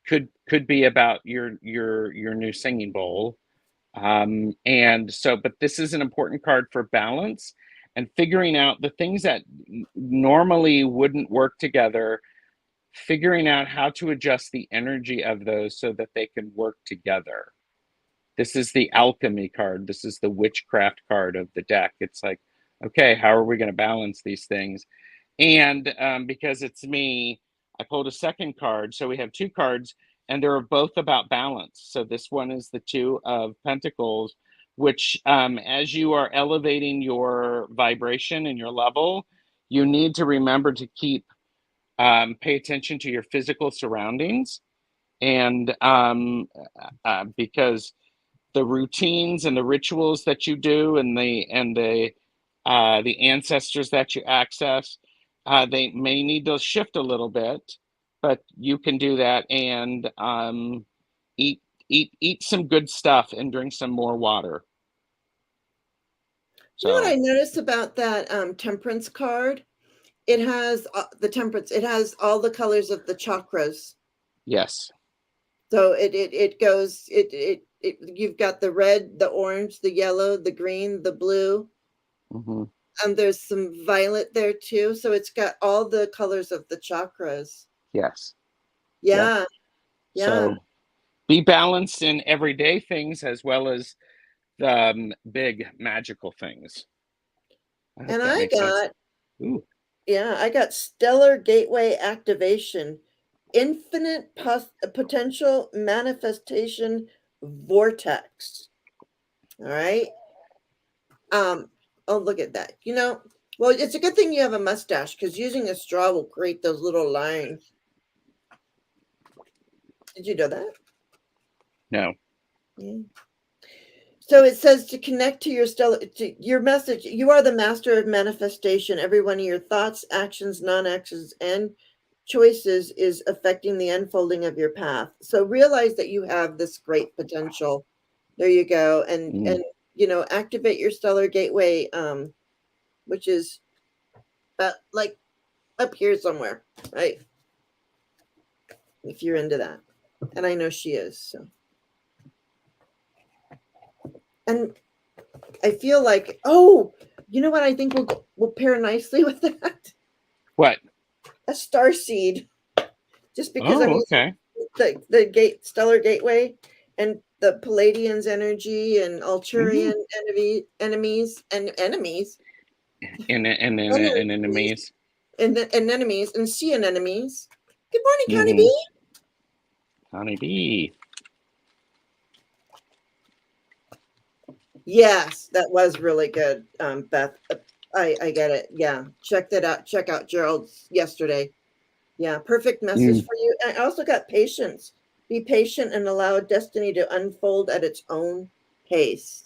Could be about your new singing bowl. And so, but this is an important card for balance and figuring out the things that normally wouldn't work together, figuring out how to adjust the energy of those so that they can work together. This is the alchemy card. This is the witchcraft card of the deck. It's like, okay, how are we going to balance these things? And because it's me, I pulled a second card. So we have two cards, and they're both about balance. So this one is the Two of Pentacles, which as you are elevating your vibration and your level, you need to remember to pay attention to your physical surroundings. And because the routines and the rituals that you do and the ancestors that you access, they may need to shift a little bit, but you can do that and eat some good stuff and drink some more water. So, you know what I noticed about that Temperance card? It has the Temperance. It has all the colors of the chakras. Yes. So it goes. You've got the red, the orange, the yellow, the green, the blue. Mm-hmm. And there's some violet there too. So it's got all the colors of the chakras. Yes. Yeah. Yep. Yeah. So be balanced in everyday things as well as the big magical things. And I got, I got Stellar Gateway Activation, Infinite Potential Manifestation Vortex. All right. Oh, look at that. Well, it's a good thing you have a mustache because using a straw will create those little lines. Did you know that? No. Yeah. So it says to connect to your message. You are the master of manifestation. Every one of your thoughts, actions, non-actions, and choices is affecting the unfolding of your path. So realize that you have this great potential. There you go. And activate your stellar gateway, which is like up here somewhere, right? If you're into that. And I know she is. So. And I feel like, you know what I think will pair nicely with that? What? A starseed. Just because I'm okay. the stellar gateway and the Palladian's energy and Alturian enemies and enemies. And enemies. And enemies and sea anemones. Good morning, Connie B. B. Connie B. Yes, that was really good, Beth. I get it. Yeah, check that out. Check out Gerald's yesterday. Yeah, perfect message for you. And I also got patience. Be patient and allow destiny to unfold at its own pace.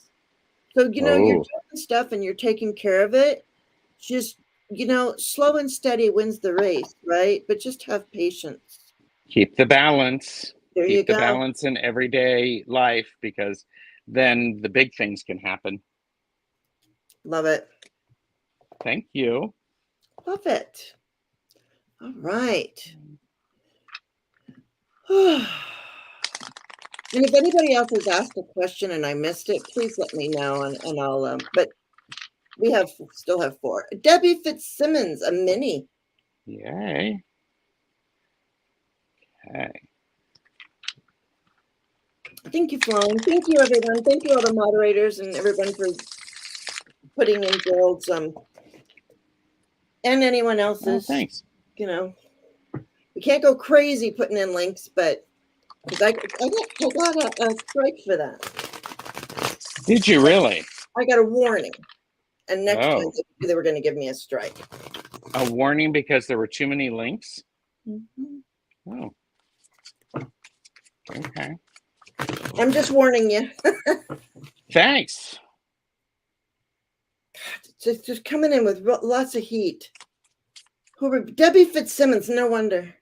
So, you're doing stuff and you're taking care of it. Just, slow and steady wins the race, right? But just have patience. Keep the balance. There you Keep the go. balance in everyday life, because then the big things can happen. Love it. Thank you. Love it. All right. And if anybody else has asked a question and I missed it, please let me know and I'll, but we still have 4. Debbie Fitzsimmons, a mini. Yay. Okay. Thank you, Flown. Thank you, everyone. Thank you, all the moderators and everyone for putting in Gerald's, and anyone else's. Thanks. We can't go crazy putting in links, but I got a strike for that. Did you really? I got a warning. And next time they were going to give me a strike. A warning because there were too many links? Mm-hmm. Oh. Okay. I'm just warning you. Thanks. God, just coming in with lots of heat. Debbie Fitzsimmons, no wonder.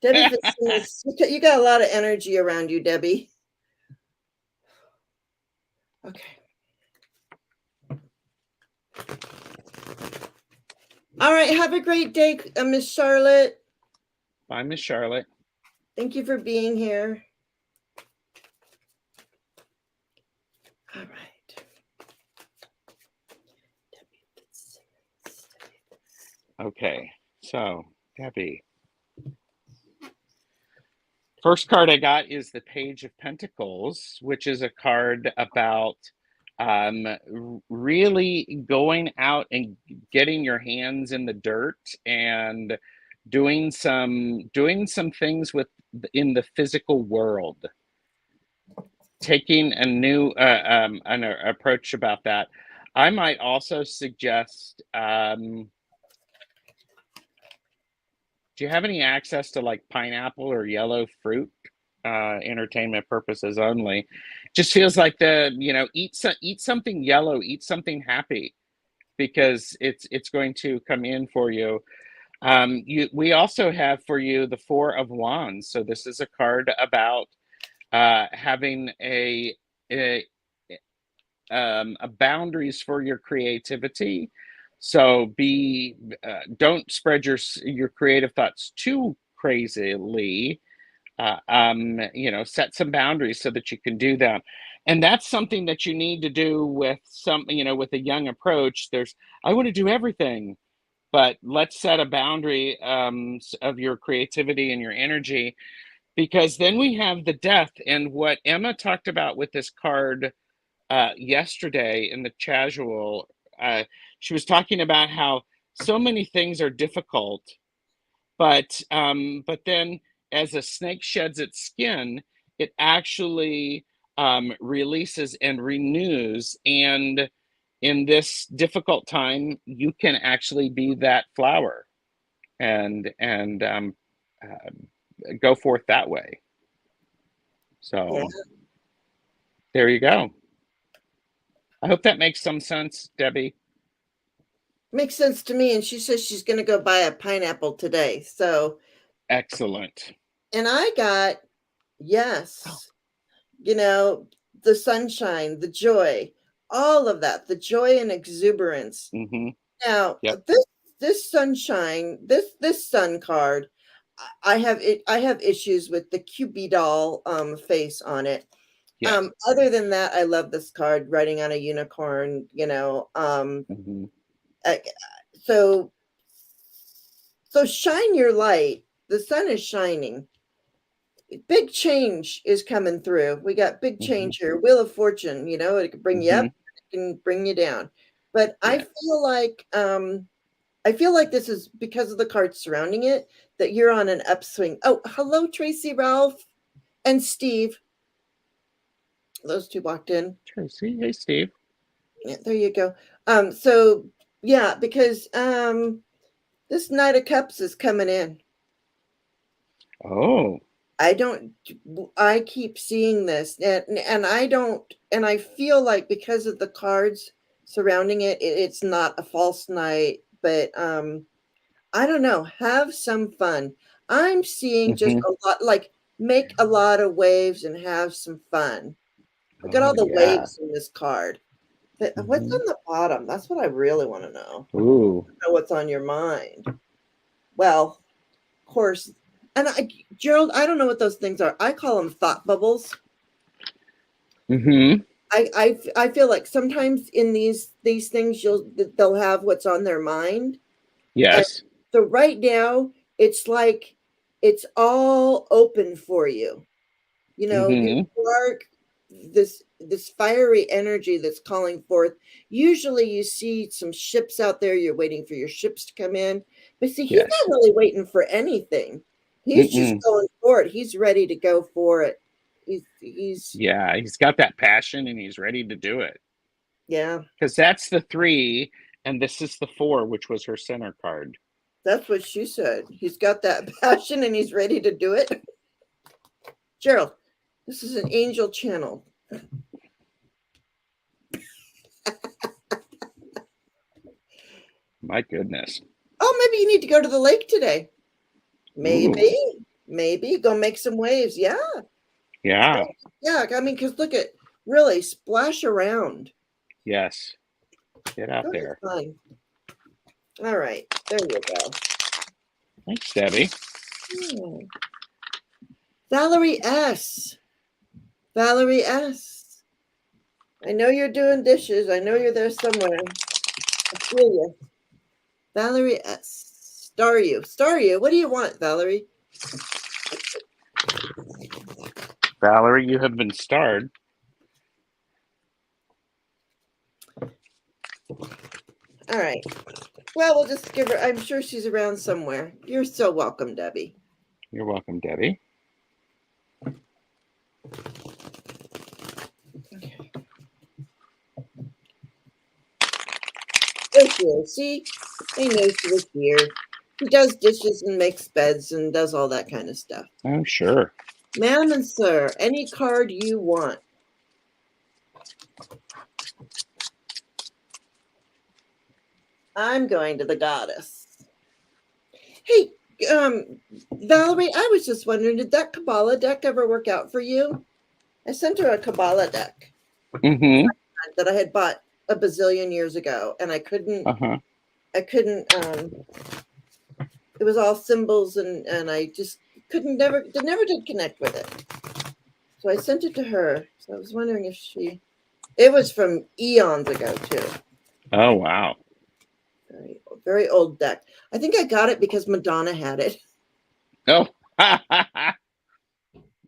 Debbie Fitzsimmons, you got a lot of energy around you, Debbie. Okay. All right. Have a great day, Miss Charlotte. Bye, Miss Charlotte. Thank you for being here. All right. Okay. So, Debbie. First card I got is the Page of Pentacles, which is a card about really going out and getting your hands in the dirt and doing some things in the physical world, taking a new an approach about that. I might also suggest, do you have any access to like pineapple or yellow fruit? Entertainment purposes only. Just feels like eat something yellow, eat something happy, because it's going to come in for you. We also have for you the Four of Wands. So this is a card about having a boundaries for your creativity. So don't spread your creative thoughts too crazily. Set some boundaries so that you can do that. And that's something that you need to do with with a young approach. I want to do everything, but let's set a boundary of your creativity and your energy, because then we have the Death. And what Emma talked about with this card yesterday in the casual, she was talking about how so many things are difficult, but then as a snake sheds its skin, it actually releases and renews. And in this difficult time, you can actually be that flower and go forth that way. So There you go. I hope that makes some sense, Debbie. Makes sense to me. And she says she's going to go buy a pineapple today. So Excellent. And I got, yes, you know, the sunshine, the joy, all of that, the joy and exuberance. Mm-hmm. Now, Yep. this sunshine, this sun card, I have issues with the Cupid doll face on it. Yes. Other than that, I love this card, riding on a unicorn, you know. Mm-hmm. I, so so shine your light. The sun is shining. Big change is coming through. We got big Mm-hmm. change here. Wheel of Fortune, you know, it can bring you Mm-hmm. up, it can bring you down. But Yeah. I feel like this is because of the cards surrounding it that you're on an upswing. Oh, hello, Tracy, Ralph, and Steve. Those two walked in. Tracy, hey Steve. Yeah, there you go. So yeah, because this Knight of Cups is coming in. Oh. I keep seeing this, and I don't, and I feel like because of the cards surrounding it, it's not a false knight, but I don't know, have some fun. I'm seeing just Mm-hmm. a lot, like make a lot of waves and have some fun. Look at all Oh the yeah. waves in this card. What's Mm-hmm. on the bottom? That's what I really want to know. Ooh. Know what's on your mind. Well, of course, and Gerald, I don't know what those things are. I call them thought bubbles. Mm-hmm. I feel like sometimes in these things they'll have what's on their mind. And Yes. so right now it's like it's all open for you. You know, you Mm-hmm. are this fiery energy that's calling forth. Usually you see some ships out there, you're waiting for your ships to come in. But see, he's Yes. not really waiting for anything. He's just Mm-mm. going for it. He's ready to go for it. He's Yeah, he's got that passion and he's ready to do it. yeah. Because that's the 3, and this is the 4, which was her center card. That's what she said. He's got that passion and he's ready to do it. Gerald, this is an angel channel. My goodness. Oh, maybe you need to go to the lake today. Ooh. Maybe go make some waves. Yeah. Yeah. Yeah. I mean, because look at really splash around. Yes. Get out Go there. have fun. All right. There you go. Thanks, Debbie. Valerie S. Valerie S. I know you're doing dishes. I know you're there somewhere. I feel you. Valerie S. Star you. Star you. What do you want, Valerie? Valerie, you have been starred. All right. Well, we'll just give her, I'm sure she's around somewhere. You're so welcome, Debbie. You're welcome, Debbie. Okay. There she is. See, I know she was here. She does dishes and makes beds and does all that kind of stuff. Oh, sure. Ma'am and sir, any card you want. I'm going to the goddess. Hey, Valerie, I was just wondering, did that Kabbalah deck ever work out for you? I sent her a Kabbalah deck Mm-hmm. that I had bought a bazillion years ago, and I couldn't, Uh-huh. it was all symbols, and I just never did connect with it. So I sent it to her. So I was wondering if it was from eons ago too. Oh, wow. Very, very old deck. I think I got it because Madonna had it. Oh.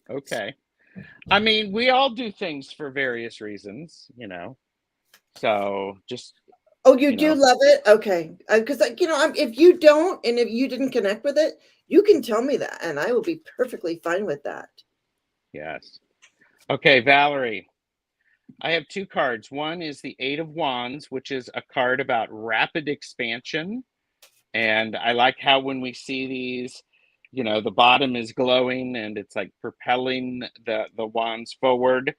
Okay. I mean, we all do things for various reasons, you know. So just, Oh, you you do know, love it? Okay. Because, if you don't and if you didn't connect with it, you can tell me that and I will be perfectly fine with that. yes. Okay, Valerie. I have 2 cards. One is the 8 of Wands, which is a card about rapid expansion. And I like how when we see these, you know, the bottom is glowing and it's like propelling the wands forward.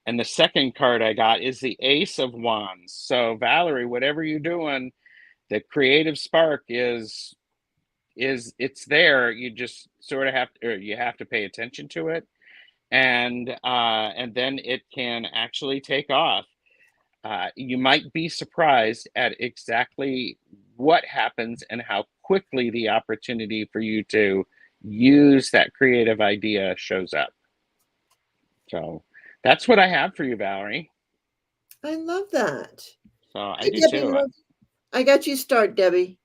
And the second card I got is the Ace of Wands. So Valerie, whatever you're doing, the creative spark it's there. You just sort of have to, or you have to pay attention to it, and then it can actually take off. You might be surprised at exactly what happens and how quickly the opportunity for you to use that creative idea shows up. So that's what I have for you, Valerie. I love that. So I Hey, do Debbie, too. I got you start, Debbie.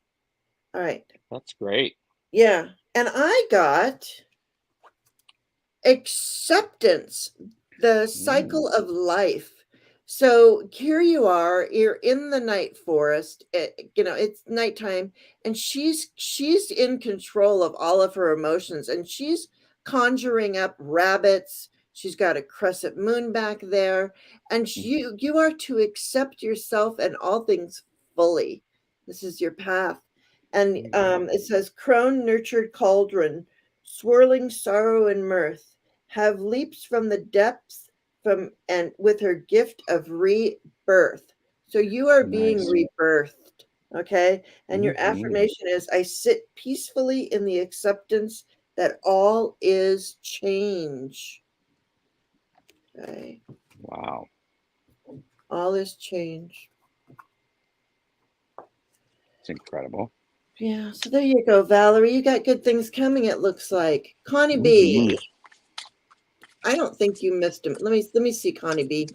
All right. That's great. Yeah. And I got acceptance, the cycle of life. So here you are, you're in the night forest, it's nighttime, and she's in control of all of her emotions, and she's conjuring up rabbits. She's got a crescent moon back there, and you are to accept yourself and all things fully. This is your path. And it says, crone nurtured cauldron, swirling sorrow and mirth, have leaps from the depths and with her gift of rebirth. So you are being rebirthed, okay? And your affirmation is, I sit peacefully in the acceptance that all is change. Okay. Wow. All is change. It's incredible. Yeah, so there you go, Valerie. You got good things coming, it looks like. Connie B. I don't think you missed him. Let me see, Connie B.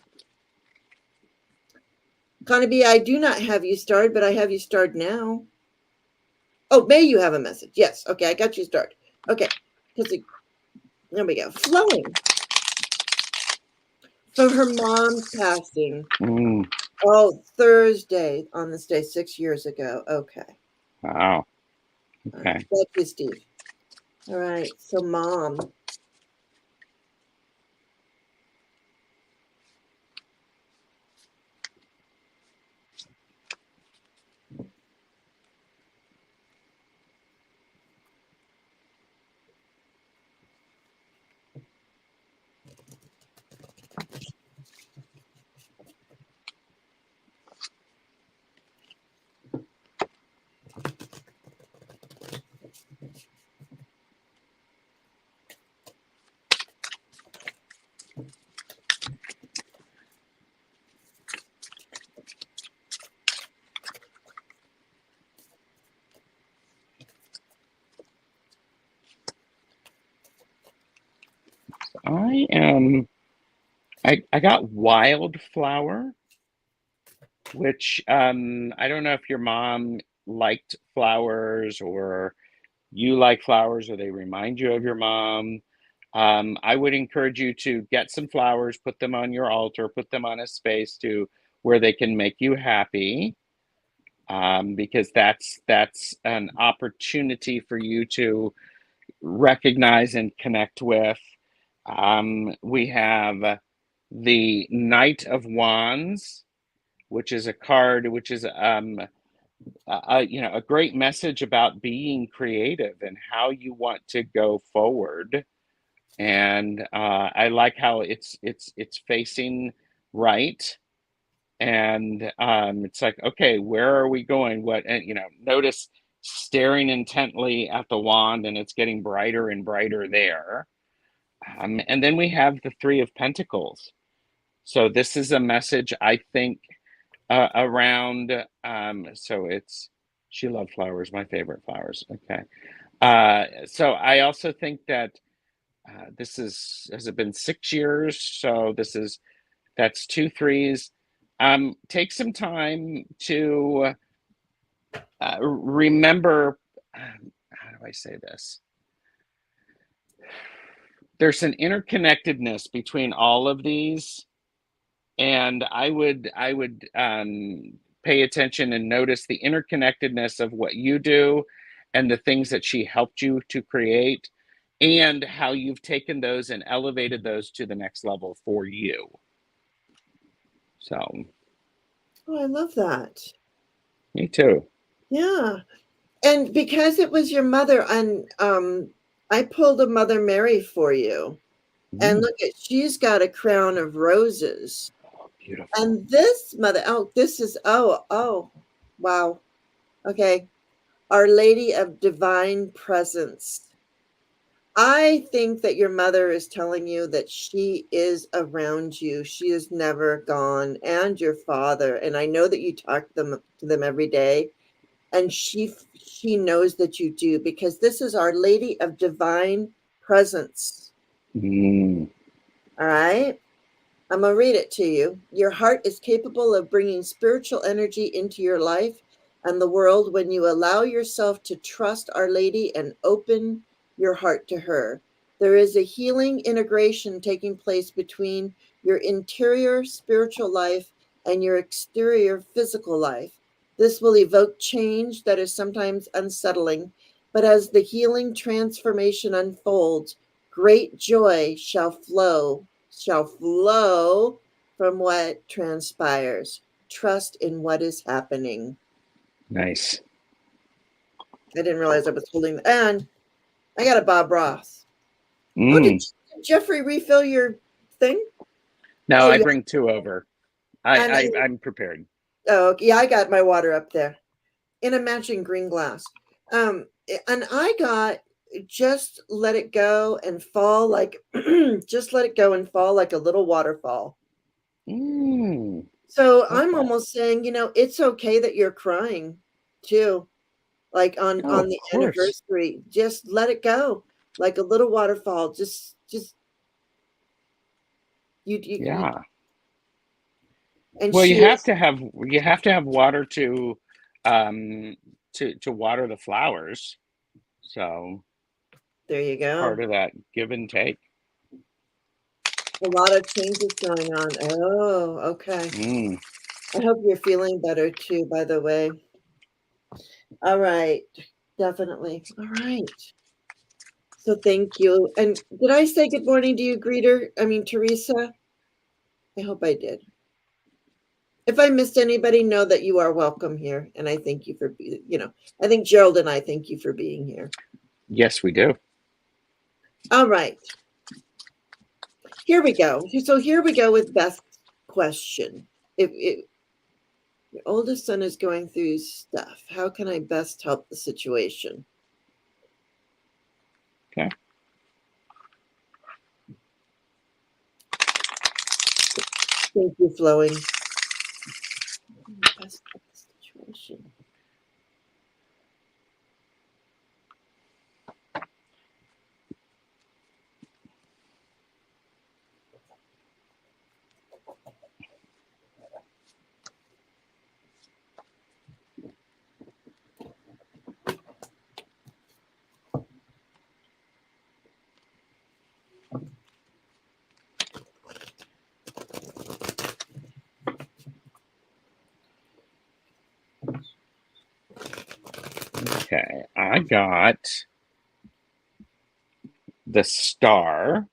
Connie B, I do not have you starred, but I have you starred now. Oh, May, you have a message. Yes. Okay, I got you starred. Okay. There we go. Flowing. From her mom's passing. Oh, Thursday on this day 6 years ago. Okay. Wow. Okay. Thank you, Steve. All right. So, mom. I got wildflower, which I don't know if your mom liked flowers or you like flowers or they remind you of your mom. I would encourage you to get some flowers, put them on your altar, put them on a space to where they can make you happy, because that's an opportunity for you to recognize and connect with. We have the Knight of Wands, which is a card which is a great message about being creative and how you want to go forward. And I like how it's facing right, and it's like, okay, where are we going? What? And notice staring intently at the wand, and it's getting brighter and brighter there. And then we have the Three of Pentacles. So this is a message, I think, around. So it's she loved flowers, my favorite flowers. Okay. So I also think that has it been 6 years? So that's 2 threes. Take some time to remember. How do I say this? There's an interconnectedness between all of these, and I would pay attention and notice the interconnectedness of what you do and the things that she helped you to create, and how you've taken those and elevated those to the next level for you. So. Oh, I love that. Me too. Yeah. And because it was your mother, and I pulled a Mother Mary for you. And look at, she's got a crown of roses. Oh, beautiful. And this mother, wow. Okay. Our Lady of Divine Presence. I think that your mother is telling you that she is around you. She is never gone, and your father. And I know that you talk to them every day, and she knows that you do, because this is Our Lady of Divine Presence. All right. I'm going to read it to you. Your heart is capable of bringing spiritual energy into your life and the world when you allow yourself to trust Our Lady and open your heart to her. There is a healing integration taking place between your interior spiritual life and your exterior physical life. This will evoke change that is sometimes unsettling, but as the healing transformation unfolds, great joy shall flow from what transpires. Trust in what is happening. Nice. I didn't realize I was holding, and I got a Bob Ross. Oh, did Jeffrey refill your thing? No, I bring 2 over. I'm prepared. Oh, yeah, I got my water up there in a matching green glass. And I got Just Let It Go and Fall Like, Just Let It Go and Fall Like a Little Waterfall. So I'm almost saying, it's okay that you're crying too. Like on the anniversary, just let it go, like a little waterfall. Just you. Yeah. And well, you have to have water to water the flowers. So there you go. Part of that give and take. A lot of changes going on. Oh, okay. I hope you're feeling better too, by the way. All right. Definitely. All right. So thank you. And did I say good morning to you, greeter? I mean, Teresa? I hope I did. If I missed anybody, know that you are welcome here. And I thank you for, I think Gerald and I thank you for being here. Yes, we do. All right. Here we go. So here we go with Beth's question. If your oldest son is going through stuff, how can I best help the situation? Okay. Thank you, Flowing. Best help the situation. Okay, I got the Star,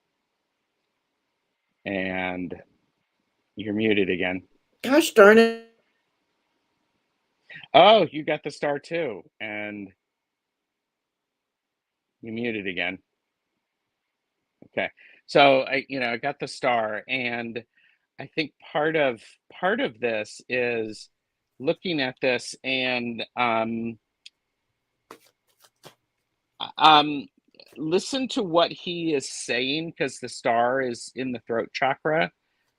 and you're muted again. Gosh darn it. Oh, you got the Star too, and you muted again. Okay, so I got the Star, and I think part of this is looking at this and listen to what he is saying, because the Star is in the throat chakra.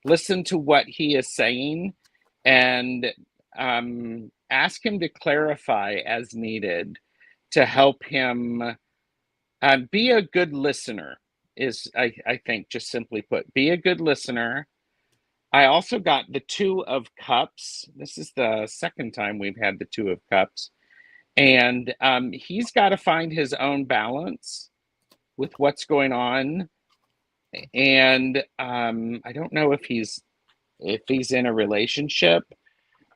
Listen to what he is saying, and ask him to clarify as needed to help him be a good listener. Is I think, just simply put, be a good listener. I also got the 2 of Cups. This is the second time we've had the 2 of Cups. And he's got to find his own balance with what's going on. And I don't know if he's in a relationship,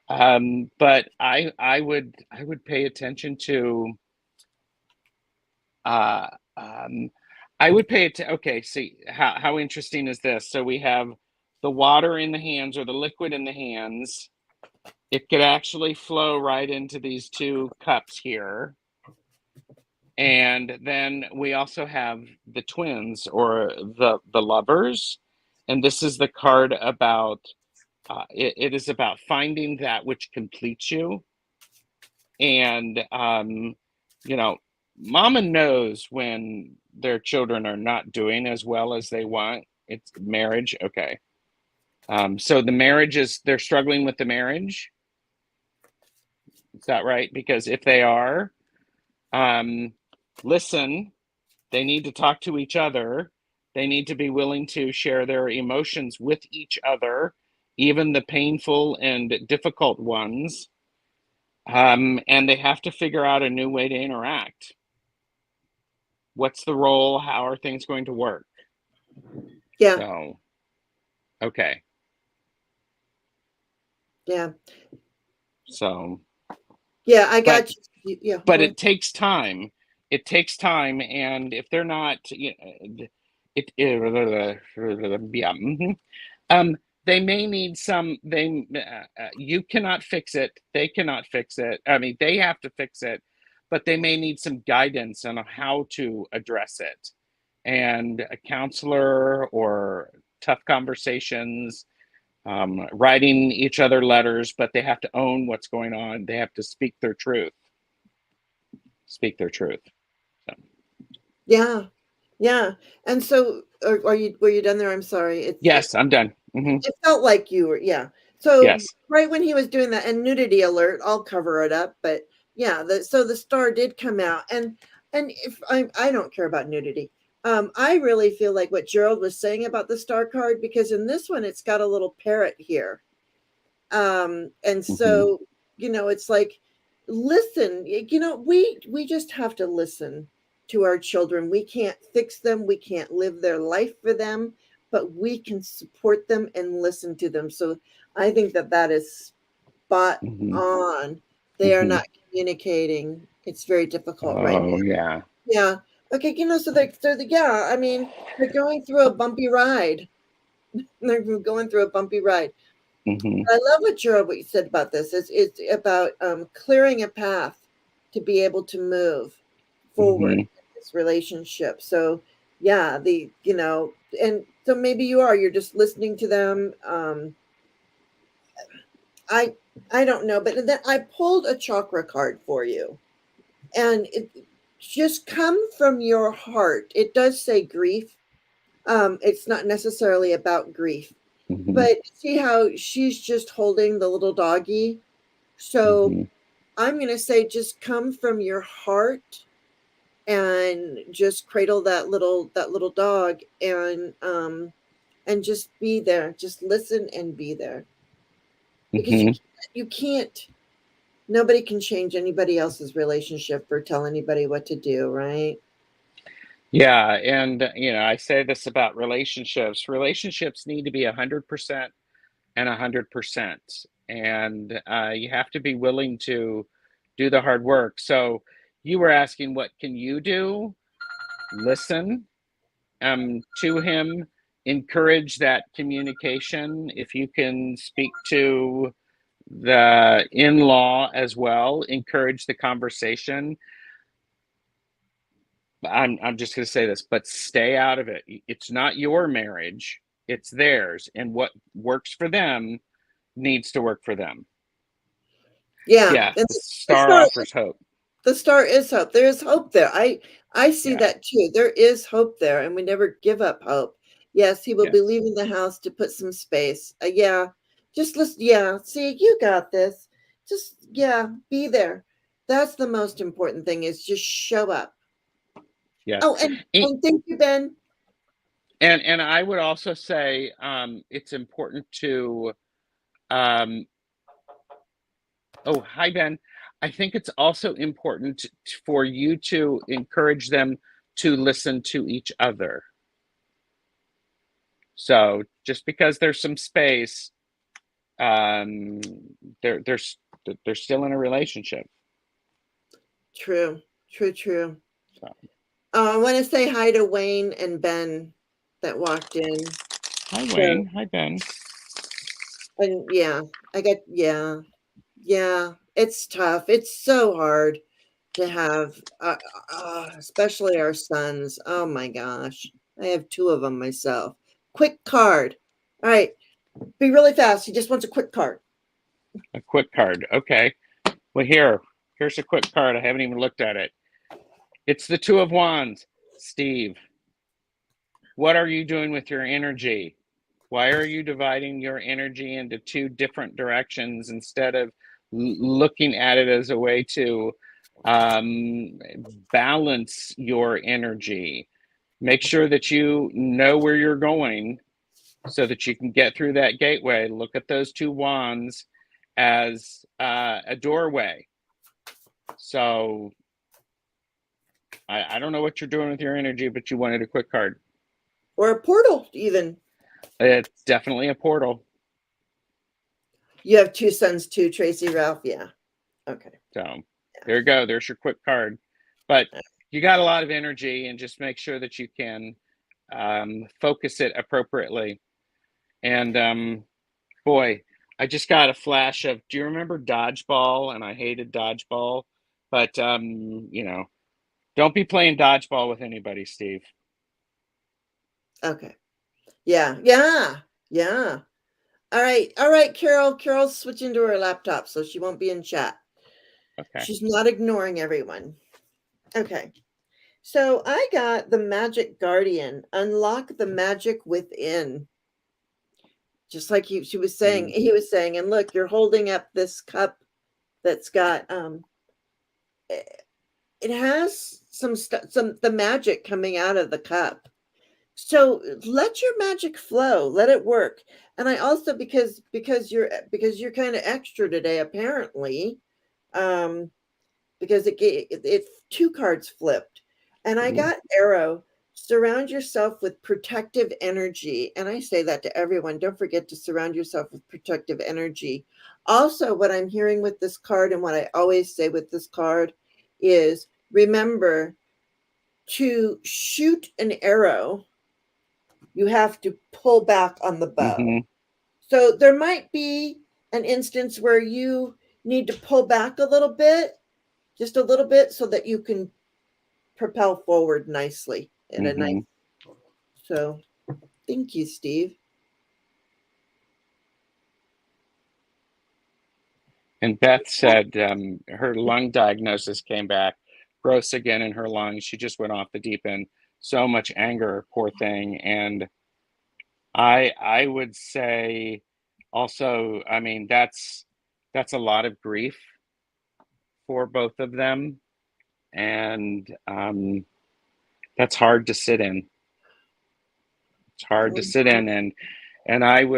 but I would pay attention to. I would pay it. Okay, see how interesting is this? So we have the water in the hands, or the liquid in the hands. It could actually flow right into these 2 cups here. And then we also have the twins, or the lovers. And this is the card about, it is about finding that which completes you. And you know, mama knows when their children are not doing as well as they want. It's marriage. Okay. So the marriage they're struggling with the marriage. Is that right? Because if they are, listen, they need to talk to each other. They need to be willing to share their emotions with each other, even the painful and difficult ones. And they have to figure out a new way to interact. What's the role? How are things going to work? Yeah. So, okay. Yeah. So, yeah, I got you. Yeah. But it takes time. It takes time, and if they're not, you know, yeah, they may need some. You cannot fix it. They cannot fix it. I mean, they have to fix it, but they may need some guidance on how to address it, and a counselor or tough conversations, writing each other letters, but they have to own what's going on. They have to speak their truth. Speak their truth. So. Yeah. Yeah. And so were you done there? I'm sorry. Yes, I'm done. It felt like you were, yeah. So Yes. right when he was doing that, and nudity alert, I'll cover it up, but yeah, so the star did come out, and if I don't care about nudity. I really feel like what Gerald was saying about the star card, because in this one it's got a little parrot here. And so, it's like, listen, we just have to listen to our children. We can't fix them, we can't live their life for them, but we can support them and listen to them. So I think that is spot on. They are not communicating. It's very difficult right now. Oh, yeah. Yeah. Okay, yeah, I mean, they're going through a bumpy ride. They're going through a bumpy ride. I love what you said about this. It's about clearing a path to be able to move forward in this relationship. So yeah, and so maybe you're just listening to them. I don't know, but then I pulled a chakra card for you, and it just come from your heart. It does say grief. It's not necessarily about grief, but see how she's just holding the little doggy. So I'm going to say, just come from your heart and just cradle that little dog, and just be there. Just listen and be there, because you can't. Nobody can change anybody else's relationship or tell anybody what to do, right? Yeah, and I say this about relationships. Relationships need to be 100% and 100%, and you have to be willing to do the hard work. So you were asking, what can you do? Listen to him, encourage that communication. If you can speak to the in-law as well, encourage the conversation. I'm just going to say this, but stay out of it. It's not your marriage, it's theirs, and what works for them needs to work for them. Yeah, Yeah, the star offers hope. The star is hope. There is hope there. I see that too. There is hope there, and we never give up hope. Yes, he will be leaving the house to put some space. Yeah, just listen. Yeah, see, you got this. Just be there. That's the most important thing, is just show up. Yes. Oh, and thank you, Ben. And I would also say it's important to oh, hi Ben. I think it's also important for you to encourage them to listen to each other. So just because there's some space, they're still in a relationship. True. So. So. I want to say hi to Wayne and Ben that walked in. Hi Wayne. Hi Ben. And it's tough. It's so hard to have, especially our sons. Oh my gosh, I have 2 of them myself. Quick card. All right, be really fast. He just wants a quick card. A quick card. Okay. Well, here's a quick card. I haven't even looked at it. It's the Two of Wands. Steve, what are you doing with your energy? Why are you dividing your energy into two different directions instead of looking at it as a way to balance your energy? Make sure that you know where you're going so that you can get through that gateway. Look at those two wands as a doorway. So I don't know what you're doing with your energy, but you wanted a quick card. Or a portal, even. It's definitely a portal. You have two sons too, Tracy, Ralph. Yeah. Okay. So there you go. There's your quick card. But you got a lot of energy, and just make sure that you can focus it appropriately. And boy, I just got a flash of, do you remember dodgeball? And I hated dodgeball, but you know, don't be playing dodgeball with anybody, Steve. Okay. Yeah. All right, Carol. Carol's switching to her laptop, so she won't be in chat. Okay. She's not ignoring everyone. Okay. So I got the Magic Guardian. Unlock the magic within. Just like he was saying, and look, you're holding up this cup that's got it has some the magic coming out of the cup. So let your magic flow, let it work. And I also, because you're kind of extra today, apparently, because it's two cards flipped, and I got arrow. Surround yourself with protective energy. And I say that to everyone. Don't forget to surround yourself with protective energy. Also, what I'm hearing with this card, and what I always say with this card, is remember to shoot an arrow, you have to pull back on the bow. So there might be an instance where you need to pull back a little bit, just a little bit, so that you can propel forward nicely in a nice. So thank you, Steve. And Beth said her lung diagnosis came back gross again in her lungs. She just went off the deep end. So much anger, poor thing. And I would say also, I mean, that's a lot of grief for both of them. And that's hard to sit in. It's hard to sit in. And I'm,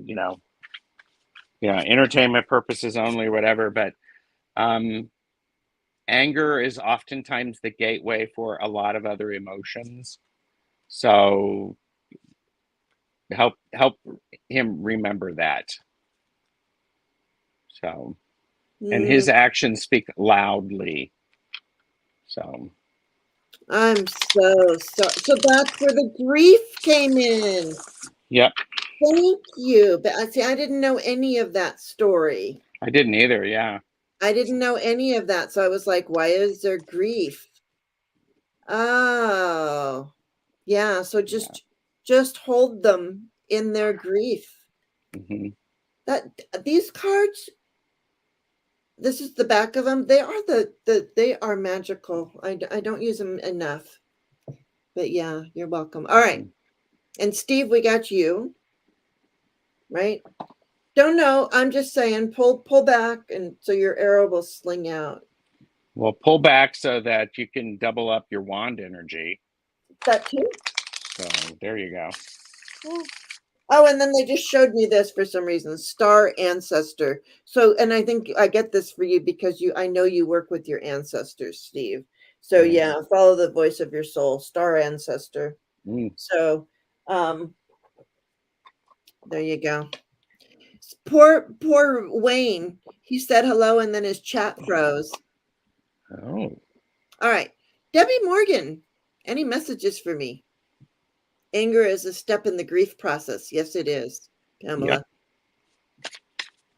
you know, entertainment purposes only, whatever. But anger is oftentimes the gateway for a lot of other emotions. So help him remember that. So, and his actions speak loudly. So I'm so that's where the grief came in. Yep. Thank you. But I didn't know any of that story. I didn't either. Yeah. I didn't know any of that. So I was like, why is there grief? Oh, yeah. So just hold them in their grief. That these cards, this is the back of them. They are they are magical. I don't use them enough. But yeah, you're welcome. All right. And Steve, we got you. Right? Don't know. I'm just saying, pull back, and so your arrow will sling out. Well, pull back so that you can double up your wand energy. That too? So there you go. Oh, and then they just showed me this for some reason, Star Ancestor. So, and I think I get this for you because I know you work with your ancestors, Steve. So yeah, follow the voice of your soul, Star Ancestor. So, there you go. Poor Wayne. He said hello and then his chat froze. Oh. All right. Debbie Morgan, any messages for me? Anger is a step in the grief process. Yes, it is, Pamela. Yep.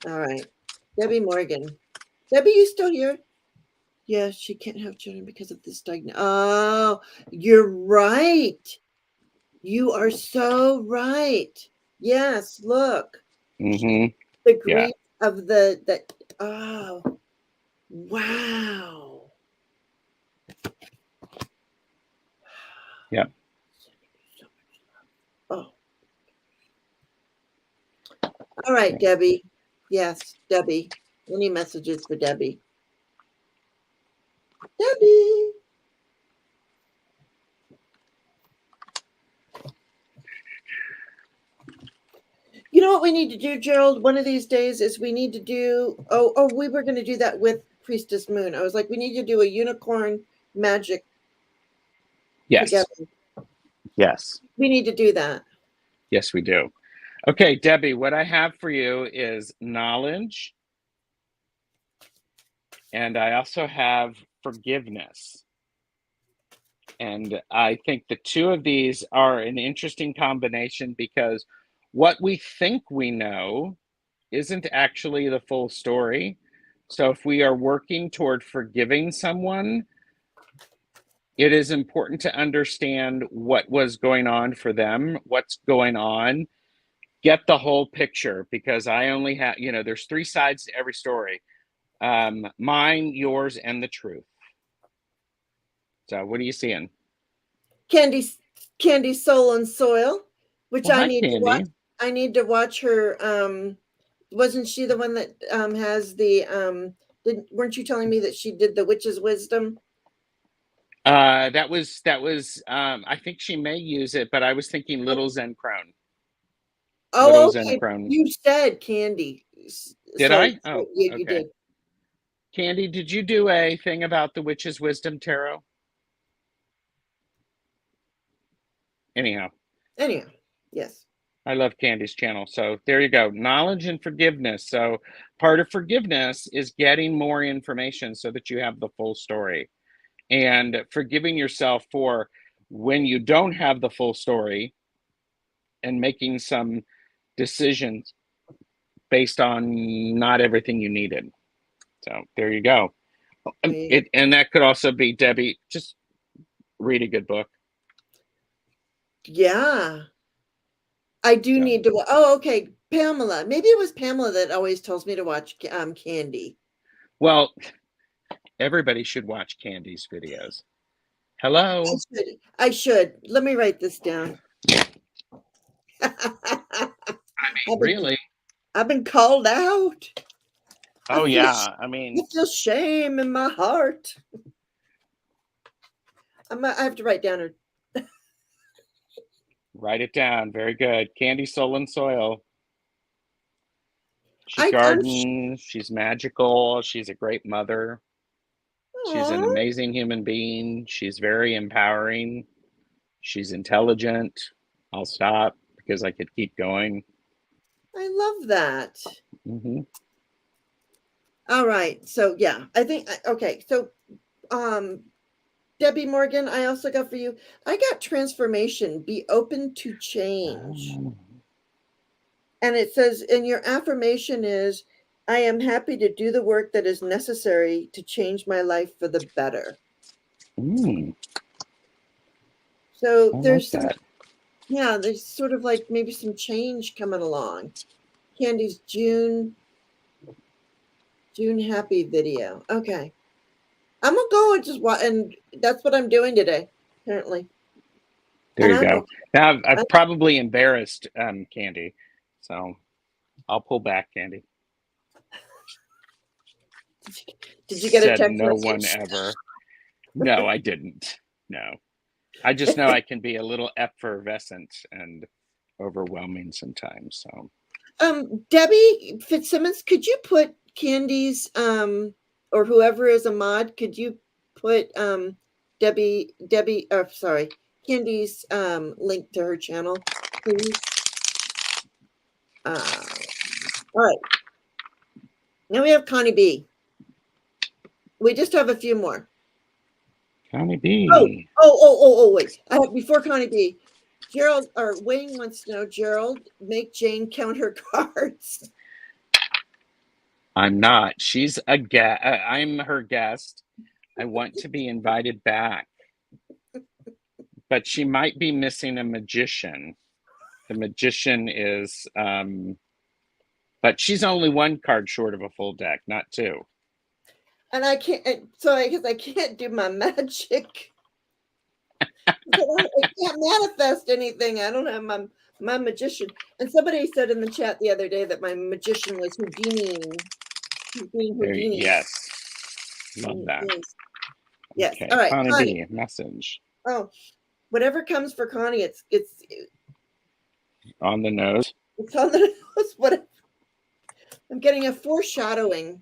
All right. Debbie Morgan. Debbie, you still here? Yeah, she can't have children because of this diagnosis. Oh, you're right. You are so right. Yes, look. The grief of the oh, wow. Yeah. Oh. All right, Debbie. Yes, Debbie. Any messages for Debbie? Debbie. You know what we need to do, Gerald? One of these days is we need to do. We were going to do that with Priestess Moon. I was like, we need to do a unicorn magic Yes. together. Yes. We need to do that. Yes, we do. Okay, Debbie, what I have for you is knowledge. And I also have forgiveness. And I think the two of these are an interesting combination because what we think we know isn't actually the full story. So if we are working toward forgiving someone, it is important to understand what was going on for them, what's going on, get the whole picture, because I only have, there's three sides to every story. Mine, yours, and the truth. So what are you seeing? Candy Soul and Soil, which Well, I hi, need to Candy. watch. I need to watch her. Wasn't she the one that has the weren't you telling me that she did the Witch's Wisdom? That was I think she may use it, but I was thinking Little Zen Crown. Little Oh, Zen okay. Crown. You said Candy. Did So I? Oh, yeah, you okay. did. Candy, did you do a thing about the Witch's Wisdom Tarot? Anyhow, Yes. I love Candy's channel. So there you go. Knowledge and forgiveness. So part of forgiveness is getting more information so that you have the full story. And forgiving yourself for when you don't have the full story and making some decisions based on not everything you needed. So there you go. And that could also be, Debbie, just read a good book. Yeah. I do need to. Oh, okay. Pamela. Maybe it was Pamela that always tells me to watch Candy. Well, everybody should watch Candy's videos. Hello. I should. Let me write this down. Really? I've been called out. Oh, yeah. I mean, I feel shame in my heart. I have to write down her. Write it down. Very good. Candy, Soul, and Soil. She gardens. She's magical. She's a great mother. She's an amazing human being. She's very empowering. She's intelligent. I'll stop because I could keep going. I love that. Mm-hmm. All right. So yeah, I think okay. So Debbie Morgan, I also got for you. I got transformation. Be open to change. And it says, and your affirmation is, I am happy to do the work that is necessary to change my life for the better. So there's some, yeah, there's sort of like maybe some change coming along. Candy's June happy video. Okay. I'm gonna go and just watch, and that's what I'm doing today, apparently. There you go. Now I've probably embarrassed Candy, so I'll pull back, Candy. Did you get a text no message? one ever. No, I didn't. No, I just know I can be a little effervescent and overwhelming sometimes. So, Debbie Fitzsimmons, could you put Candy's or whoever is a mod? Could you put Candy's link to her channel, please? All right. Now we have Connie B. We just have a few more. Connie B. Wait. Before Connie B, Gerald or Wayne wants to know, Gerald, make Jane count her cards. I'm not. She's a guest. I'm her guest. I want to be invited back. But she might be missing a magician. The magician is, but she's only one card short of a full deck, not two. And I can't, so I guess I can't do my magic. I can't manifest anything. I don't have my magician. And somebody said in the chat the other day that my magician was Houdini. He's being Houdini. Yes. Love that. Yes. Okay. All right, Connie Connie. B, message. Oh, whatever comes for Connie, it's on the nose. It's on the nose. What? I'm getting a foreshadowing.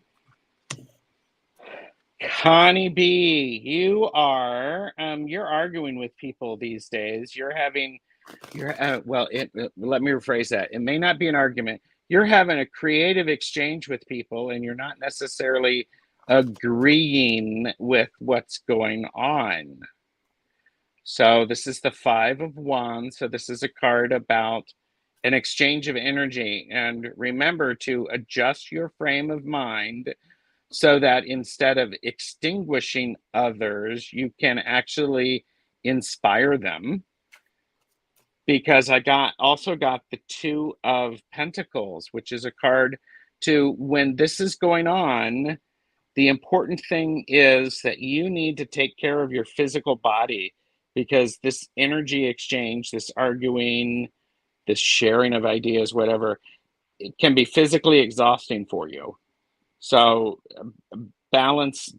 Connie B, you are you're arguing with people these days. Let me rephrase that. It may not be an argument. You're having a creative exchange with people, and you're not necessarily agreeing with what's going on. So this is the 5 of Wands. So this is a card about an exchange of energy. And remember to adjust your frame of mind so that instead of extinguishing others, you can actually inspire them. Because I also got the 2 of Pentacles, which is a card to when this is going on, the important thing is that you need to take care of your physical body, because this energy exchange, this arguing, this sharing of ideas, whatever, it can be physically exhausting for you. So balance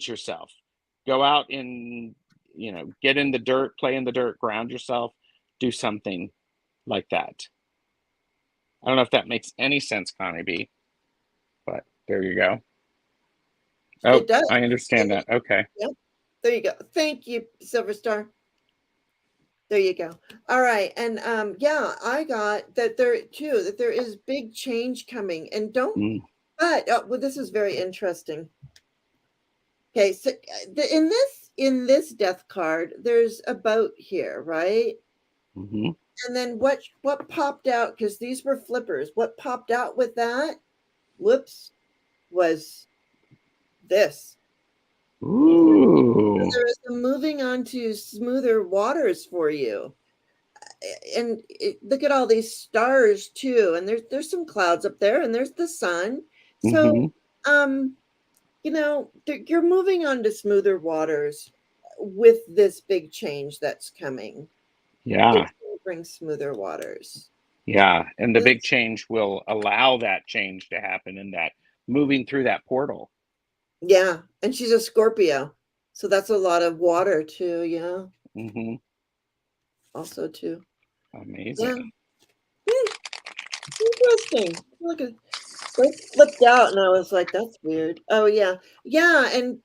yourself. Go out and, get in the dirt, play in the dirt, ground yourself, do something like that. I don't know if that makes any sense, Connie B, but there you go. Oh, it does. I understand that. Okay. Yep. There you go. Thank you, Silver Star. There you go. All right. And yeah, I got that there too, that there is big change coming. And but well, this is very interesting. Okay, so in this death card, there's a boat here, right? Mm-hmm. And then what popped out, because these were flippers, what popped out with that, whoops, was this. Ooh. So there is a moving on to smoother waters for you. And look at all these stars too. And there's some clouds up there, and there's the sun. So you're moving on to smoother waters with this big change that's coming. Yeah. It's going to bring smoother waters. Yeah. And the big change will allow that change to happen in that moving through that portal. Yeah. And she's a Scorpio. So that's a lot of water too. Yeah. Mm-hmm. Also too. Amazing. Yeah. Interesting. Look at they flipped out, and I was like, "That's weird." Oh yeah, yeah, and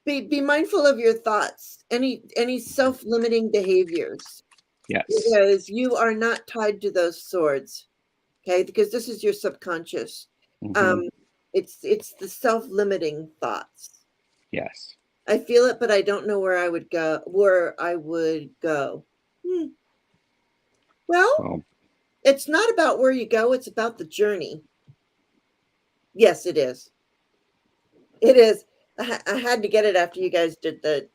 be mindful of your thoughts. Any self-limiting behaviors. Yes. Because you are not tied to those swords. Okay, because this is your subconscious. Mm-hmm. It's the self-limiting thoughts. Yes. I feel it, but I don't know where I would go. Well, it's not about where you go, it's about the journey. Yes, it is. It is. I had to get it after you guys did the.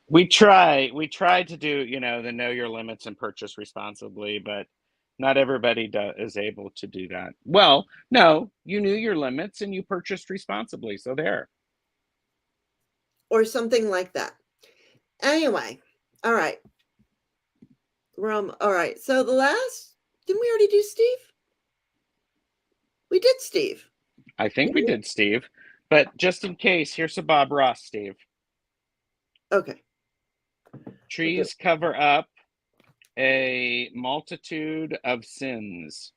We try to do, the know your limits and purchase responsibly, but not everybody is able to do that. Well, no, you knew your limits and you purchased responsibly. So there. Or something like that. Anyway, all right. All right. So didn't we already do Steve? We did Steve. I think we did Steve, but just in case, here's a Bob Ross, Steve. Okay. Trees cover up a multitude of sins.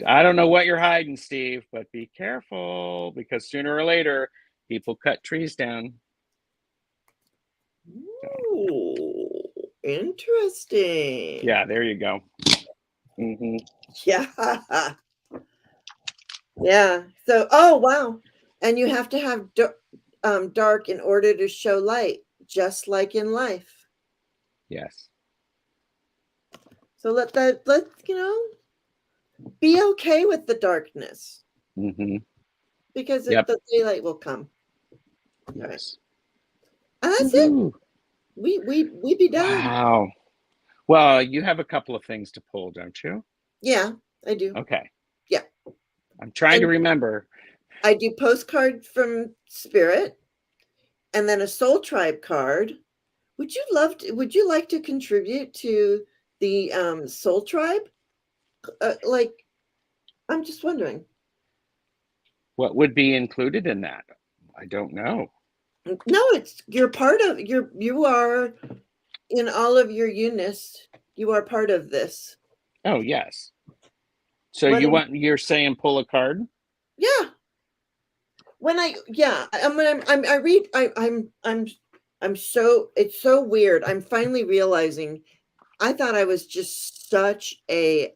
I don't know what you're hiding, Steve, but be careful, because sooner or later, people cut trees down. Ooh, interesting. Yeah, there you go. Mm-hmm. Yeah. Yeah. So, oh, wow. And you have to have dark in order to show light, just like in life. Yes. So let's be okay with the darkness. Mm-hmm. Because the daylight will come. Yes. And that's it. We be done. Wow. Well, you have a couple of things to pull, don't you? Yeah, I do. Okay. Yeah. I'm trying to remember. I do Postcard from Spirit, and then a Soul Tribe card. Would you like to contribute to the Soul Tribe? Like, I'm just wondering. What would be included in that? I don't know. No, you're part of you are in all of your units. You are part of this. Oh, yes. So you're saying pull a card? Yeah. I'm so, it's so weird. I'm finally realizing I thought I was just such a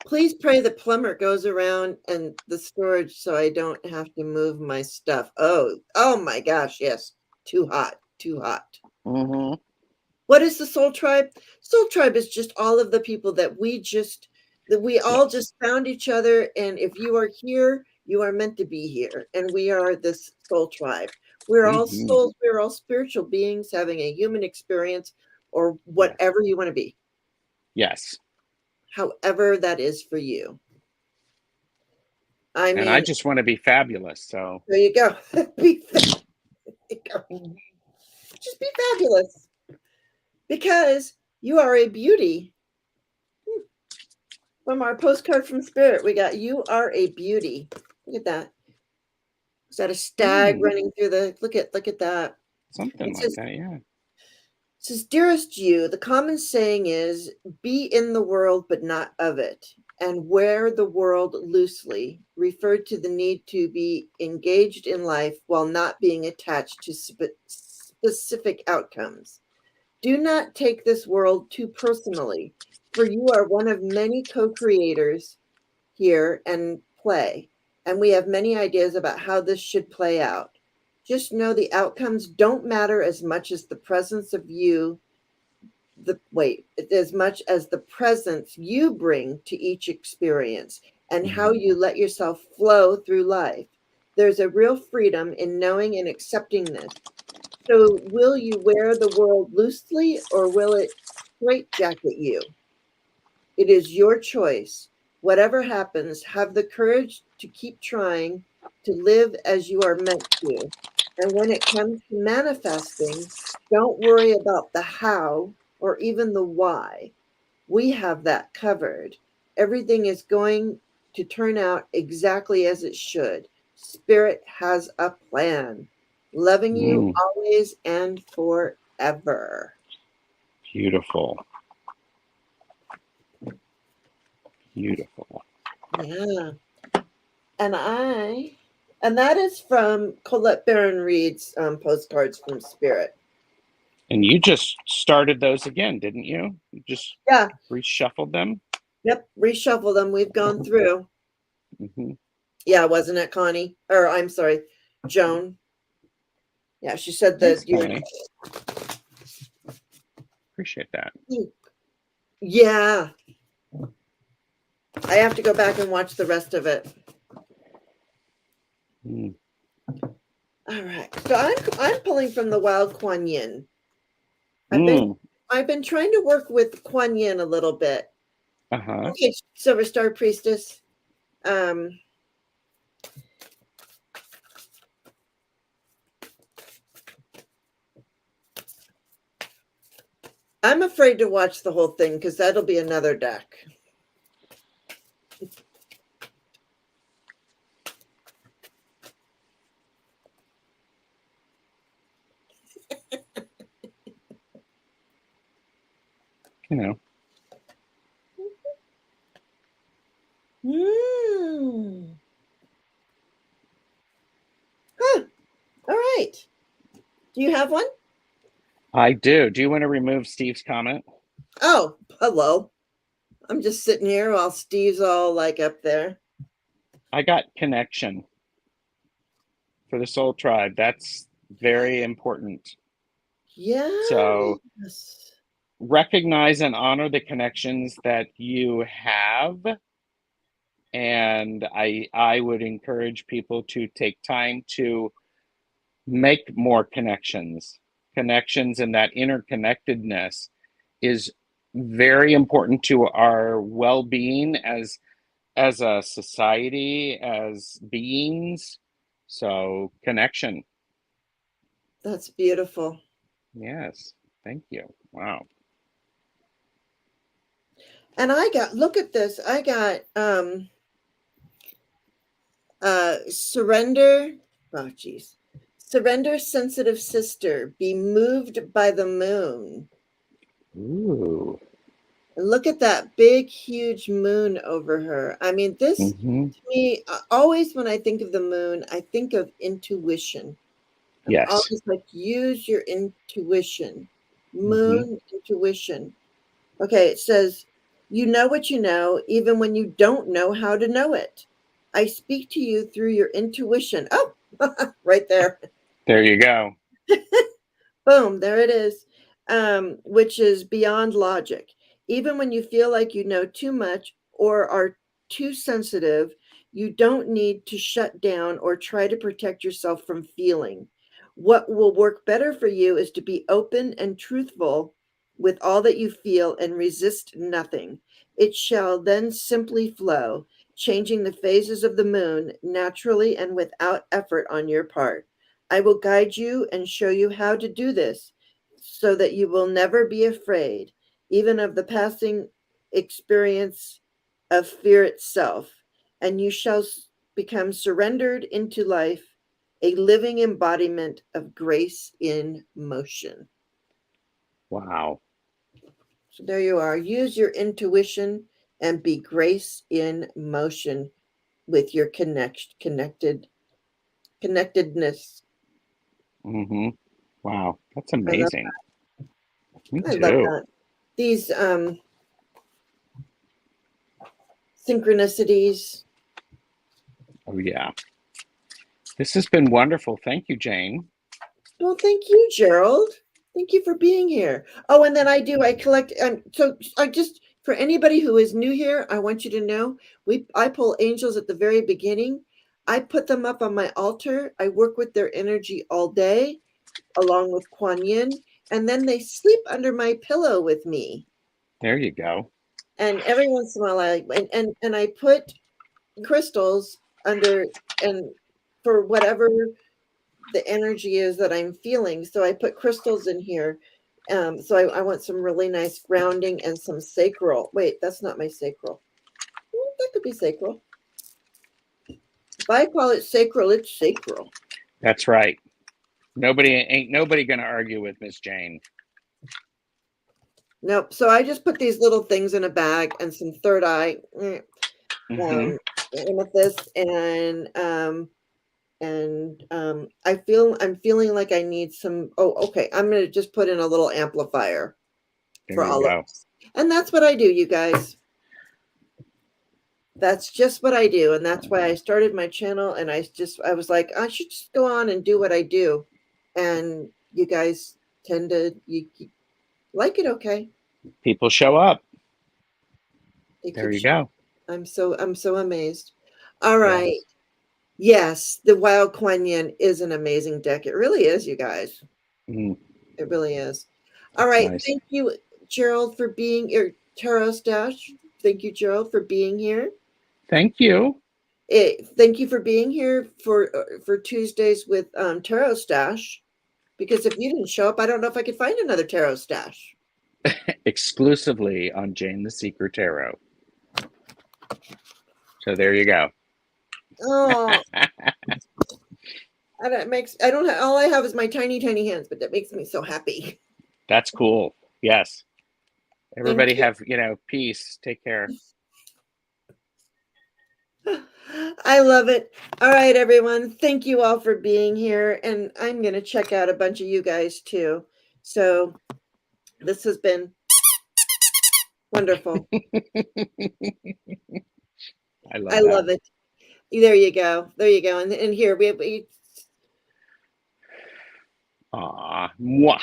please pray the plumber goes around and the storage so I don't have to move my stuff. Oh my gosh, yes. Too hot. Too hot. Mm-hmm. What is the Soul Tribe? Soul Tribe is just all of the people that we all just found each other. And if you are here, you are meant to be here. And we are this Soul Tribe. We're all souls. We're all spiritual beings having a human experience or whatever you want to be. Yes. However that is for you. I mean, I just want to be fabulous. So there you go. Just be fabulous. Because you are a beauty. From our Postcard from Spirit, we got you are a beauty. Look at that. Is that a stag running through the look at that? Something like that, yeah. It says, dearest you, the common saying is be in the world but not of it, and wear the world loosely, referred to the need to be engaged in life while not being attached to specific outcomes. Do not take this world too personally, for you are one of many co-creators here and play, and we have many ideas about how this should play out. Just know the outcomes don't matter as much as the presence of you, as much as the presence you bring to each experience and how you let yourself flow through life. There's a real freedom in knowing and accepting this. So will you wear the world loosely or will it straitjacket you? It is your choice. Whatever happens, have the courage to keep trying to live as you are meant to. And when it comes to manifesting, don't worry about the how or even the why. We have that covered. Everything is going to turn out exactly as it should. Spirit has a plan. Loving you always and forever. Beautiful. Beautiful. Yeah. And that is from Colette Baron Reed's Postcards from Spirit. And you just started those again, didn't you? You just reshuffled them? Yep, reshuffle them. We've gone through. Mm-hmm. Yeah, wasn't it, Connie? Or I'm sorry, Joan. Yeah, she said that. Appreciate that. Yeah. I have to go back and watch the rest of it. All right. So I'm pulling from the Wild Kuan Yin. I've been trying to work with Kuan Yin a little bit. Okay, Silver Star Priestess. I'm afraid to watch the whole thing because that'll be another deck. You know. Huh. All right. Do you have one? I do. Do you want to remove Steve's comment? Oh, hello. I'm just sitting here while Steve's all like up there. I got connection for the Soul Tribe. That's very important. Yeah. So recognize and honor the connections that you have. And I would encourage people to take time to make more connections. Connections and that interconnectedness is very important to our well-being as as a society, as beings. So connection. That's beautiful. Yes. Thank you. Wow. And look at this. I got surrender. Oh geez. Surrender, sensitive sister, be moved by the moon. Ooh. And look at that big, huge moon over her. I mean, this to me, always when I think of the moon, I think of intuition. I'm Yes. always like, use your intuition. Moon intuition. Okay, it says, you know what you know, even when you don't know how to know it. I speak to you through your intuition. Oh, right there. There you go. Boom, there it is, which is beyond logic. Even when you feel like you know too much or are too sensitive, you don't need to shut down or try to protect yourself from feeling. What will work better for you is to be open and truthful with all that you feel and resist nothing. It shall then simply flow, changing the phases of the moon naturally and without effort on your part. I will guide you and show you how to do this so that you will never be afraid, even of the passing experience of fear itself, and you shall become surrendered into life, a living embodiment of grace in motion. Wow. So there you are. Use your intuition and be grace in motion with your connectedness. Wow. That's I love amazing. Me I love too. that. These synchronicities. Oh, yeah. This has been wonderful. Thank you, Jane. Well, thank you, Gerald. Thank you for being here. Oh, and then I collect. So I just, for anybody who is new here, I want you to know I pull angels at the very beginning. I put them up on my altar. I work with their energy all day, along with Kuan Yin, and then they sleep under my pillow with me. There you go. And every once in a while, and I put crystals under, and for whatever the energy is that I'm feeling. So I put crystals in here. So I want some really nice grounding and some sacral. Wait, that's not my sacral. That could be sacral. If I call it sacral, it's sacral. That's right. Ain't nobody gonna argue with Miss Jane. Nope. So I just put these little things in a bag and some third eye, amethyst, and I'm feeling like I need some. Oh, okay. I'm gonna just put in a little amplifier for There you all of go. us, and that's what I do, you guys. That's just what I do, and that's why I started my channel. And I was like, I should just go on and do what I do, and you guys tend to you like it. Okay, People show up. they There keep. you go. I'm so amazed. All right. Yes. Yes, the Wild Kuan Yin is an amazing deck. It really is, you guys. Mm, It really is. All right. nice. Thank you, Gerald, for being your TarotStache. Thank you, Gerald, for being here. Thank you. Thank you for being here for Tuesdays with TarotStache. Because if you didn't show up, I don't know if I could find another TarotStache. Exclusively on Jane the Secret Tarot. So there you go. Oh, and I don't have, all I have is my tiny hands, but that makes me so happy. That's cool. Yes. Everybody Thank you. have, peace. Take care. I love it. All right, everyone. Thank you all for being here. And I'm going to check out a bunch of you guys too. So this has been wonderful. I love I that. love it. There you go. There you go. And here we Aw, mwah.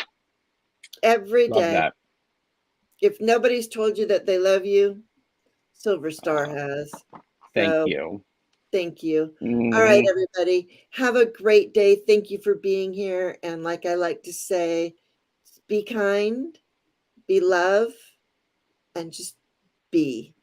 every Love day. that. If nobody's told you that they love you, Silver Star has. Thank So you. thank you. All right, Mm-hmm. everybody. Have a great day. Thank you for being here. And like I like to say, be kind, be love, and just be.